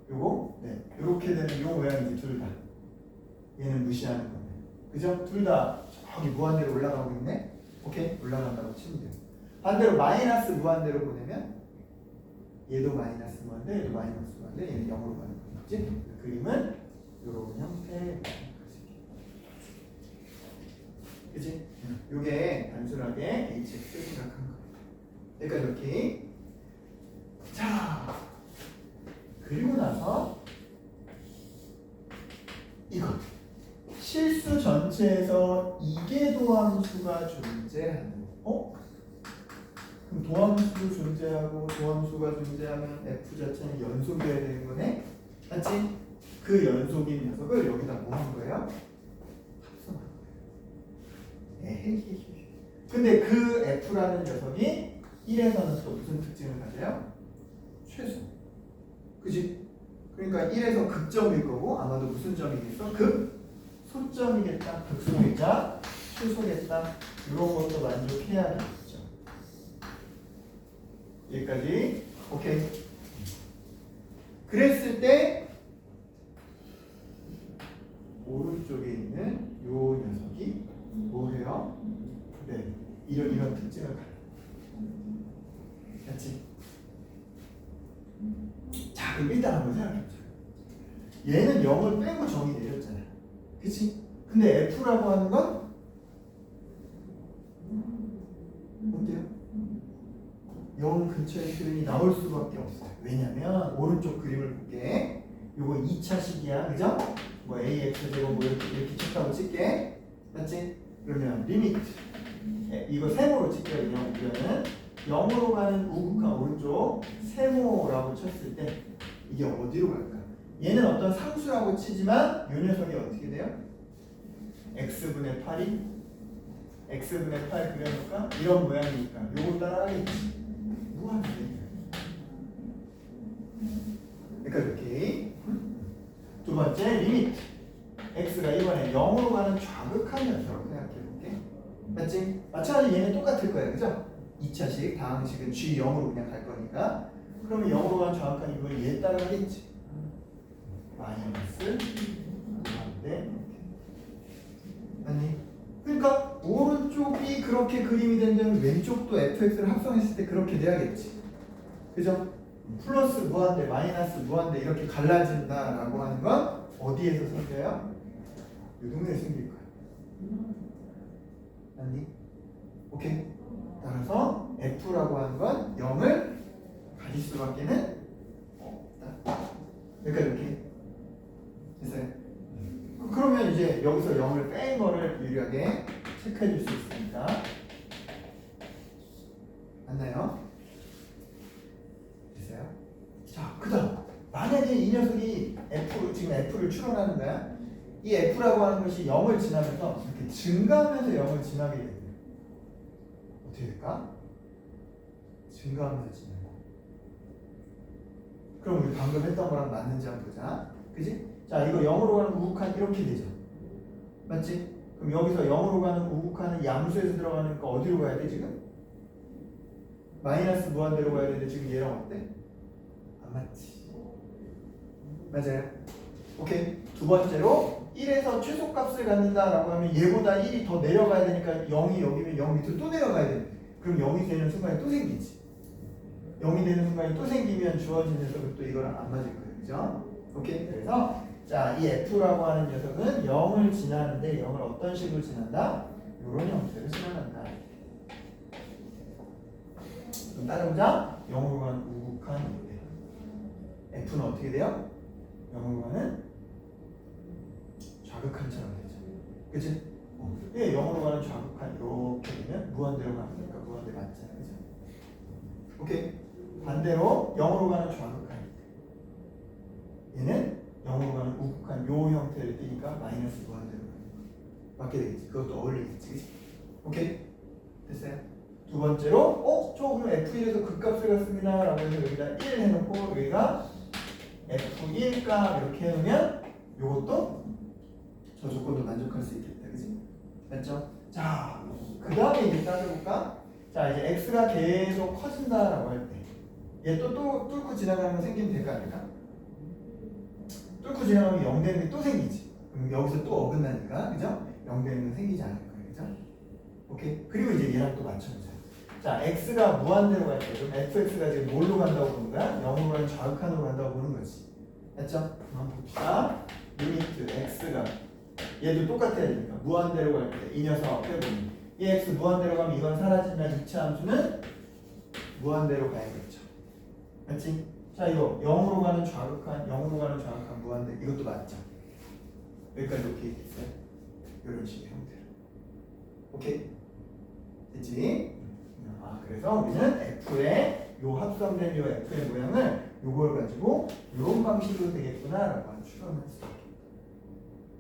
요거? 네, 요렇게 되는 요 모양이지 둘 다. 얘는 무시하는 거네. 그죠? 둘 다 저기 무한대로 올라가고 있네? 오케이? 올라간다고 치면 돼요. 반대로 마이너스 무한대로 보내면 얘도 마이너스 무한대, 얘도 마이너스 무한대, 얘는 0으로 가는 거지? 그 그림은 요런 형태의 그치? 요게 단순하게 hx를 생각한 거예요. 그러니까 이렇게 자, 그리고 나서 이거 실수 전체에서 이계도함수가 존재하는 그럼 도함수 존재하고 도함수가 존재하면 f 자체는 연속이어야 되는 거네? 맞지? 그 연속인 녀석을 여기다 뭐 한 거예요? 합성한 거예요. 에헤헤헤. 근데 그 f라는 녀석이 1에서는 또 무슨 특징을 가져요? 최소. 그지? 그러니까 1에서 극점일 거고 아마도 무슨 점이겠어? 소점이겠다. 극소이자 최소겠다. 이런 것도 만족해야겠죠. 여기까지. 오케이. 그랬을 때 오른쪽에 있는 요 녀석이 뭐해요? 네, 이런 특징을 가져. 맞지? 자, 그럼 일단 한번 생각해보자. 얘는 0을 빼고 정의 내렸잖아. 그치? 근데 F라고 하는 건 어때요? 0 근처의 표현이 나올 수밖에 없어요. 왜냐면 오른쪽 그림을 볼게. 요거 2차식이야. 그죠? 뭐 AX 제곱 뭐 이렇게 쳤다고 칠게. 맞지? 그러면 리미트. 이거 세모로 칠게요. 이거는 0으로 가는 우극한 오른쪽 세모라고 쳤을 때 이게 어디로 갈까? 얘는 어떤 상수라고 치지만 이 녀석이 어떻게 돼요? x분의 8이 x분의 8 그려놓을까? 이런 모양이니까 요거 따라가겠지. 무한대. 그러니까 이렇게 두 번째 리미트. x가 이번에 0으로 가는 좌극한 녀석으로 생각해볼게. 맞지? 마찬가지로 얘는 똑같을 거예요. 그죠? 2차식, 다항식은 G0으로 그냥 갈 거니까. 그러면 0으로 가는 좌극한 이번에 얘 따라가겠지. 마이너스 무한대. 아니, 그러니까 오른쪽이 그렇게 그림이 된다면 왼쪽도 fx를 합성했을 때 그렇게 돼야겠지. 그죠? 플러스 무한대, 마이너스 무한대 이렇게 갈라진다라고 하는 건 어디에서 생겨요? 이 동네에 생길 거야. 아니? 오케이. 따라서 f라고 하는 건 0을 가질 수밖에는 없다. 그러니까 이렇게 됐어요. 그러면 이제 여기서 0을 뺀 거를 유리하게 체크해 줄 수 있으니까. 맞나요? 됐어요? 자, 그 다음 만약에 이 녀석이 지금 F를 추론하는 거야. 이 F라고 하는 것이 0을 지나면서 이렇게 증가하면서 0을 지나게 돼요. 어떻게 될까? 증가하면서 지나고. 그럼 우리 방금 했던 거랑 맞는지 한번 보자. 그지? 자, 이거 0으로 가는 우극한 이렇게 되죠. 맞지? 그럼 여기서 0으로 가는 우극한은 양수에서 들어가니까 어디로 가야 돼 지금? 마이너스 무한대로 가야 되는데 지금 얘랑 어때? 안 맞지. 맞아요? 오케이. 두 번째로 1에서 최소값을 갖는다라고 하면 얘보다 1이 더 내려가야 되니까 0이 여기면 0 밑으로 또 내려가야 돼. 그럼 0이 되는 순간에 또 생기지. 0이 되는 순간에 또 생기면 주어진 녀석은 또 이거랑 안 맞을 거예요. 그죠? 오케이. 그래서 자, 이 F라고 하는 녀석은 0을 지나는데 0을 어떤 식으로 지난다? 이런 형태로 지나간다. 그럼 따라보자. 0으로 가는 우극한 F는 어떻게 돼요? 0으로 가는 좌극한처럼 되죠. 그치? 예, 0으로 가는 좌극한 이렇게 되면 무한대로 가니까 무한대 맞잖아요. 그죠? 오케이. 반대로 0으로 가는 좌극한 얘는 0으로 가는 우극한 요 형태를 띠니까 마이너스 무한대로 맞게 되겠지. 그것도 어울리겠지. 그치? 오케이. 됐어요? 두 번째로 저 그럼 F1에서 극값을 갖습니다 라고 해서 여기다 1 해놓고 여기가 F1값 이렇게 해놓으면 요것도 저 조건도 만족할 수 있겠다. 그치? 맞죠? 자, 그 다음에 이제 따져볼까? 자, 이제 X가 계속 커진다라고 할 때 얘 또 뚫고 지나가는 거 생기면 될까 안 될까? 뚫고 지나가면 0 되는 게 또 생기지. 그럼 여기서 또 어긋나니까, 그죠? 0 되는 건 생기지 않을 거예요. 그죠? 오케이? 그리고 이제 얘랑 또 맞춰보자. 자, x가 무한대로 갈 때, 그럼 fx가 지금 뭘로 간다고 보는 거야? 0으로 가는 좌극한으로 간다고 보는 거지. 맞죠? 한번 봅시다. 리미트 x가 얘도 똑같아야 되니까 무한대로 갈 때 이 녀석 해보면 이 x 무한대로 가면 이건 사라지면 2차 함수는 무한대로 가야겠죠. 맞지? 자, 이거 0으로 가는 좌극한 무한대 이것도 맞죠? 여기까지 오케이 됐어요? 이런 식의 형태로. 오케이? 됐지? 그래서 우리는 F의 요 합성된 요 F의 모양을 요걸 가지고 이런 방식으로 되겠구나라고 추론할 수 있겠다.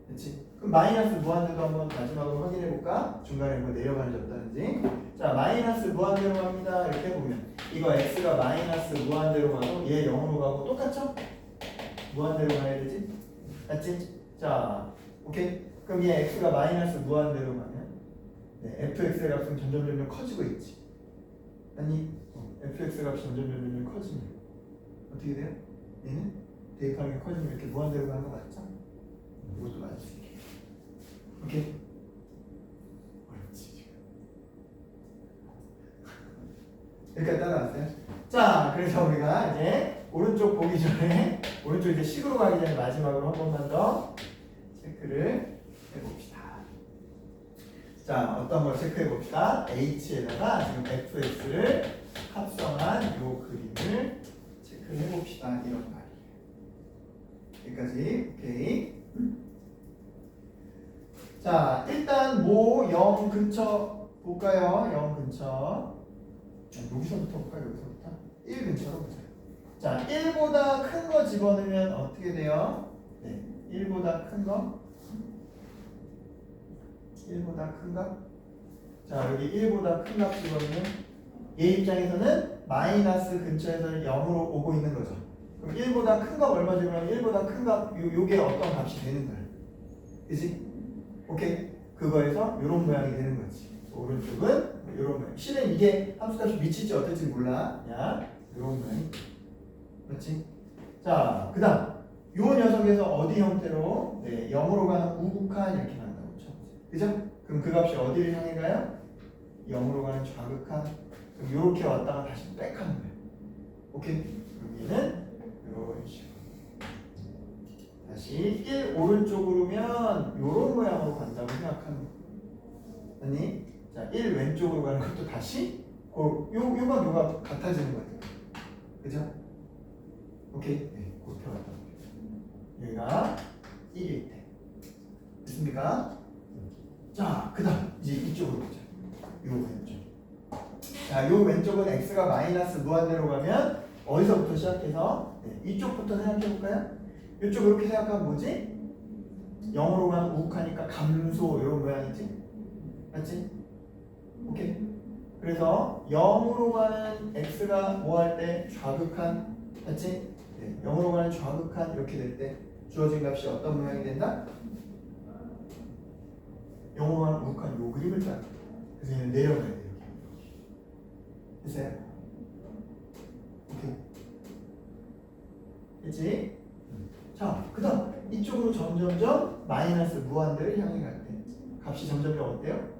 됐지? 그럼 마이너스 무한대도 한번 마지막으로 확인해 볼까? 중간에 뭐 내려가는지 없다는지. 자, 마이너스 무한대로 갑니다. 이렇게 보면 이거 x가 마이너스 무한대로 가고 얘 0으로 가고 똑같죠? 무한대로 가야 되지? 맞지? 자, 오케이. 그럼 얘 x가 마이너스 무한대로 가면 fx의 값은 점점 커지고 있지. 아니, fx 값이 점점 커지면 어떻게 돼요? 얘는 대입하는 게 커지면 이렇게 무한대로 가는 거 맞죠? 이것도 맞지. 오케이. 어렵지 지금. 여기까지 따라왔어요. 자, 그래서 우리가 이제 오른쪽 보기 전에 오른쪽 이제 식으로 가기 전에 마지막으로 한 번만 더 체크를 해봅시다. 자, 어떤 걸 체크해 봅시다. H에다가 지금 fx를 합성한 요 그림을 체크를 해봅시다. 이런 말이에요. 여기까지. 오케이. 자, 일단 모 0 근처 볼까요? 0 근처. 여기서부터 볼까요? 여기서부터? 1 근처로 보자. 자, 1보다 큰 거 집어넣으면 어떻게 돼요? 네, 1보다 큰 거. 1보다 큰 값. 자, 여기 1보다 큰 값 집어넣으면 얘 입장에서는 마이너스 근처에서 0으로 오고 있는 거죠. 그럼 1보다 큰 값 얼마 집어넣으면 1보다 큰 값, 요게 어떤 값이 되는 거야. 그치? 오케이? 그거에서 요런 모양이 되는 거지. 오른쪽은 요런 모양. 실은 이게 함수값이 미칠지 어떨지 몰라. 야, 요런 모양이. 맞지? 자, 그 다음 요 녀석에서 어디 형태로 0으로 가는 우극한 이렇게 만든다고 쳐. 그죠? 그럼 그 값이 어디를 향해 가요? 0으로 가는 좌극한. 그럼 요렇게 왔다가 다시 백 하는 거예요. 오케이? 그럼 얘는 요런 식으로 다시 1 오른쪽으로면 요런 모양으로 간다고 생각하는 거예요. 아니? 자, 1 왼쪽으로 가는 것도 다시 요가 같아지는 거예요. 그죠? 오케이? 네, 그렇게 왔다. 얘가 1일 때. 됐습니까? 자, 그 다음 이제 이쪽으로 보자. 요 왼쪽. 자, 요 왼쪽은 x가 마이너스 무한대로 가면 어디서부터 시작해서 이쪽부터 생각해볼까요? 이쪽 이렇게 생각하면 뭐지? 0으로 가는 우극하니까 감소 이런 모양이지? 맞지? 오케이? 그래서 0으로 가는 x가 뭐 할 때 좌극한 맞지? 0으로 가는 좌극한 이렇게 될 때 주어진 값이 어떤 모양이 된다? 0으로 가는 우극한 요 그림을 따라. 그래서 얘는 내려가야 돼요. 됐어요? 오케이. 됐지? 자, 그 다음 이쪽으로 점점점 마이너스 무한대를 향해 갈 때 값이 점점점 어때요?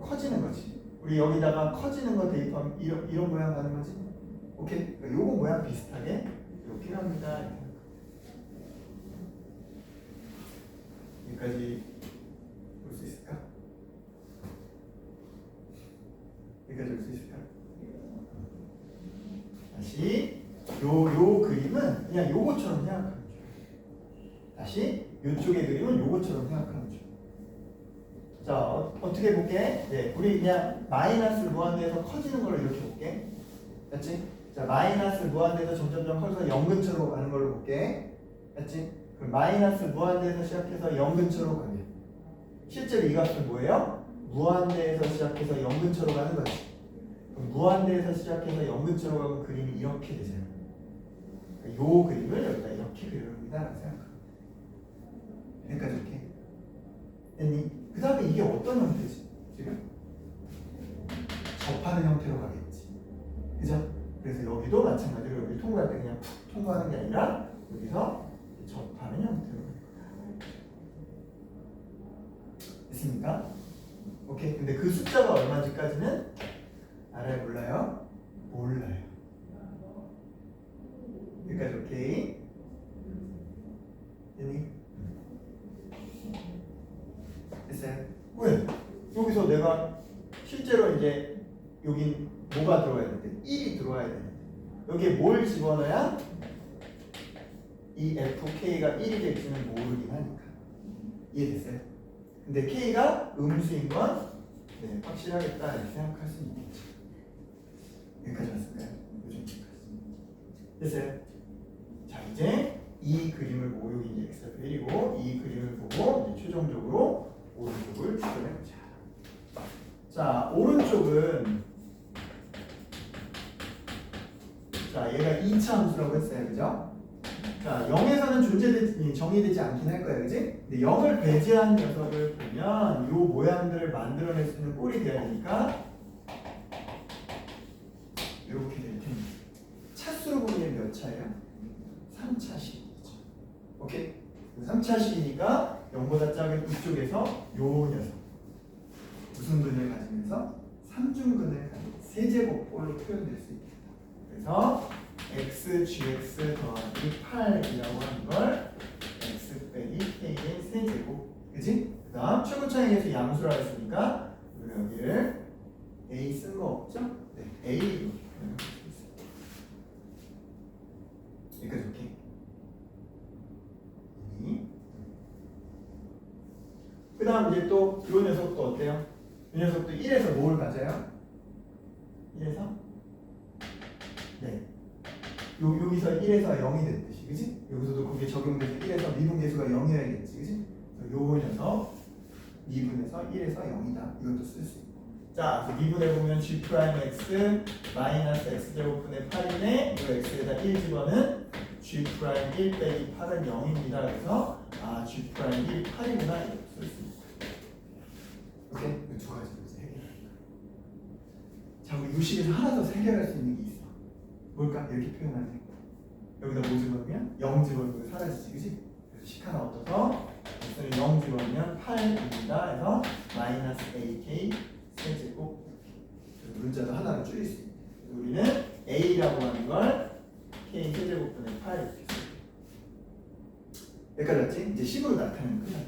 커지는 거지. 우리 여기다가 커지는 거 대입하면 이런 모양 가는 거지. 오케이? 그러니까 요거 모양 비슷하게 이렇게 갑니다. 여기까지 볼 수 있을까? 여기까지 볼 수 있을까? 다시 요 그림은 그냥 요거처럼 생각하면 돼. 다시 요쪽의 그림은 요거처럼 생각하면 돼. 자, 어떻게 볼게? 네, 우리 그냥 마이너스 무한대에서 커지는 걸로 이렇게 볼게. 맞지? 자, 마이너스 무한대에서 점점점 커져서 0 근처로 가는 걸로 볼게. 맞지? 그럼 마이너스 무한대에서 시작해서 0 근처로 가면 실제로 이 값은 뭐예요? 무한대에서 시작해서 0 근처로 가는 거지. 그럼 무한대에서 시작해서 0 근처로 가면 그림이 이렇게 되잖아요. 그러니까 요 그림을 여기다 이렇게 그려봅니다. 라고 생각합니다. 여기까지 이렇게. 됐니? 그 다음에 이게 어떤 형태지? 지금? 접하는 형태로 가겠지. 그죠? 그래서 여기도 마찬가지로 여기 통과할 때 그냥 푹 통과하는 게 아니라 여기서 접하는 형태로 됐습니까? 오케이. 근데 그 숫자가 얼마인지까지는 알아요? 몰라요? 몰라요. 여기까지 오케이. 됐니? 됐어요? 왜? 여기서 내가 실제로 이제 여긴 뭐가 들어와야 되는데 1이 들어와야 되는데 여기에 뭘 집어넣어야 이 fk가 1이 될지는 모르긴 하니까. 이해됐어요? 근데 k가 음수인 건 확실하겠다 이렇게 생각할 수 있겠죠. 여기까지 왔을까요? 요즘까지 됐어요? 자, 이제 이 그림을 보고 여기 이제 x좌표 1이고 이 그림을 보고 이제 최종적으로 오른쪽을 추론해보자. 자, 오른쪽은 자, 얘가 2차 함수라고 했어요. 그죠? 자, 0에서는 정의되지 않긴 할 거야, 그지? 근데 0을 배제한 녀석을 보면 요 모양들을 만들어낼 수 있는 꼴이 돼야 되니까 이렇게 될 텐데 차수로 보면 몇 차예요? 3차식이죠. 오케이? 3차식이니까 0보다 작은 이쪽에서 요 녀석 무슨 근을 가지면서 삼중근을 가진 세제곱꼴로 표현될 수 있겠다. 그래서 x, gx 더하기 8이라고 하는 걸 x 빼기 k의 세제곱, 그지? 그 다음 최고차항에서 양수라 했으니까 우리 여기를 a 쓴 거 없죠? 네, a로 표현할 수 있어요. 여기까지 오케이? 그 다음 이제 또 이 녀석도 어때요? 이 녀석도 1에서 뭘 가져요? 1에서? 네. 여기서 1에서 0이 됐듯이, 그지? 여기서도 그게 적용돼서 1에서 미분계수가 0이어야겠지, 그지? 요 녀석 미분에서 1에서 0이다. 이것도 쓸 수 있고. 자, 그래서 미분해보면 g 프라임 x 마이너스 x제곱분의 8이네. 이 x에다 1 집어는 g 프라임 1 빼기 8은 0입니다. 그래서 g 프라임 1, 8이구나. 이렇게 쓸 수 있고. 오케이? 이 두 가지로 이제 해결하는 거야. 자, 우리 유식에서 하나 더 해결할 수 있는 게 있어. 뭘까? 이렇게 표현하네. 여기다 뭐 집어넣으면 0 집어넣으면 사라지지, 그지? 그래서 식 하나 얻어서 x를 0 집어넣으면 8입니다. 해서 마이너스 ak 세제곱 이렇게 문자도 하나로 줄일 수 있는. 우리는 a라고 하는 걸 k 세제곱분의 8 이렇게 써. 여기까지 왔지? 이제 식으로 나타내는 거야.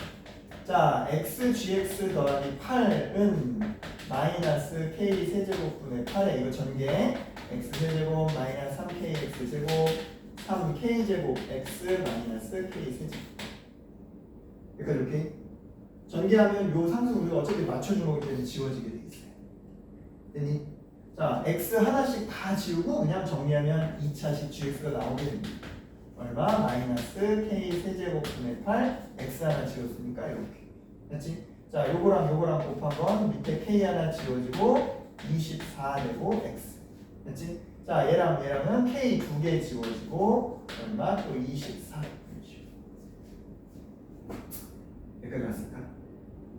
자, x, gx 더하기 8은 마이너스 k 세제곱분의 8에 이거 전개 x 세제곱 마이너스 3kx 제곱 3k 제곱 x 마이너스 k 세제곱. 여기까지 오케이? 전개하면 요 상수 우리가 어차피 맞춰준 거기 때문에 지워지게 돼 있어요. 됐니? 자, x 하나씩 다 지우고 그냥 정리하면 2차식 gx가 나오게 됩니다. 얼마? 마이너스 k 세제곱분의 8 x 하나 지웠으니까 이렇게. 됐지? 자, 요거랑 곱한 건 밑에 k 하나 지워지고 24 되고 x. 됐지? 자, 얘랑은 k 두 개 지워지고 얼마? 또 24. 여기까지 왔을까?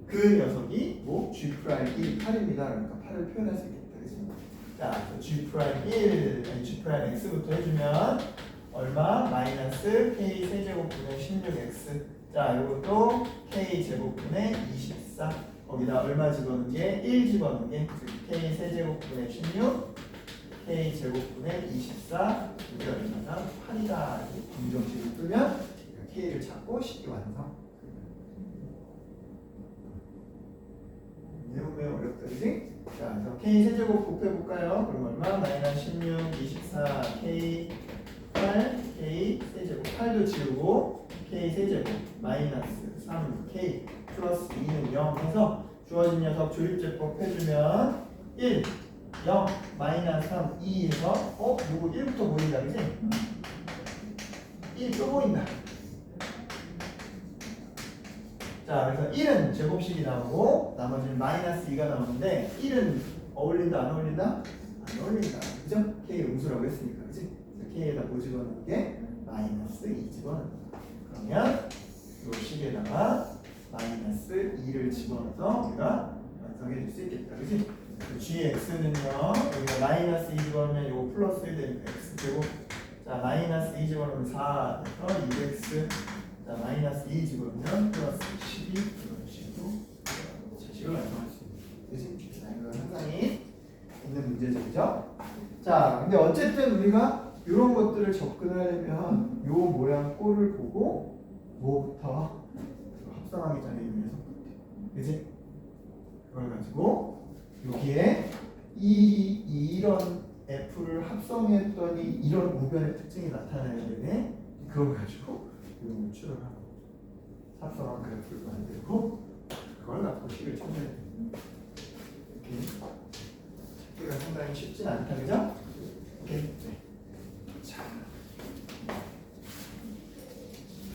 그 녀석이 뭐 g 프라임 1, 8입니다. 그러니까 8을 표현할 수 있겠다. 그치? 자, g 프라임 1, 아니 g 프라임 x부터 해주면 얼마? 마이너스 k 세제곱분의 16x. 자, 요것도 k 제곱분의 24. 거기다 얼마 집어넣은 게? 1 집어넣은 게 k 세제곱분의 16, k 제곱분의 24. 이게 얼마나? 8이다. 이렇게 방정식을 풀면 k를 찾고 식이 완성. 매우 어렵다, 그지? 자, 그래서 k 세제곱 곱해볼까요? 그럼 얼마? 마이너스 16, 24, k 8, k 세제곱 8도 지우고 k 세제곱 마이너스 3k 플러스 2는 0 해서 주어진 녀석 조립제법 해주면 1, 0, 마이너스 3, 2에서 요거 1부터 보인다, 그지? 1 또 보인다. 자, 그래서 1은 제곱식이 나오고 나머지는 마이너스 2가 나오는데 1은 어울린다, 안 어울린다? 안 어울린다. 그죠? k 음수라고 했으니까, 그지? k에다 뭐 집어넣는 게 마이너스 2 집어넣는 거. 그러면 이 식에다가 마이너스 2를 집어넣어서 우리가 완성해 줄 수 있겠다, 그지? gx는요, 여기가 마이너스 2 집어넣으면 이거 플러스 1 되니까 x 제곱. 자, 마이너스 2 집어넣으면 4 그래서 2x. 자, 마이너스 2 집어넣으면 플러스 12 이런 식으로 자식을 완성할 수 있는, 그지? 자, 이건 상당히 있는 문제죠, 그죠? 자, 근데 어쨌든 우리가 이런 것들을 접근하려면 요 모양 꼴을 보고 뭐부터 합성하기 전에 이 녀석부터, 그지? 그걸 가지고 여기에 이런 f를 합성했더니 이런 우변의 특징이 나타나야 되네. 그걸 가지고 이런 걸 추론하고 합성한 그래프를 만들고 그걸 갖고 식을 찾아야 돼. 이렇게 찾기가 상당히 쉽진 않다, 그죠? 오케이.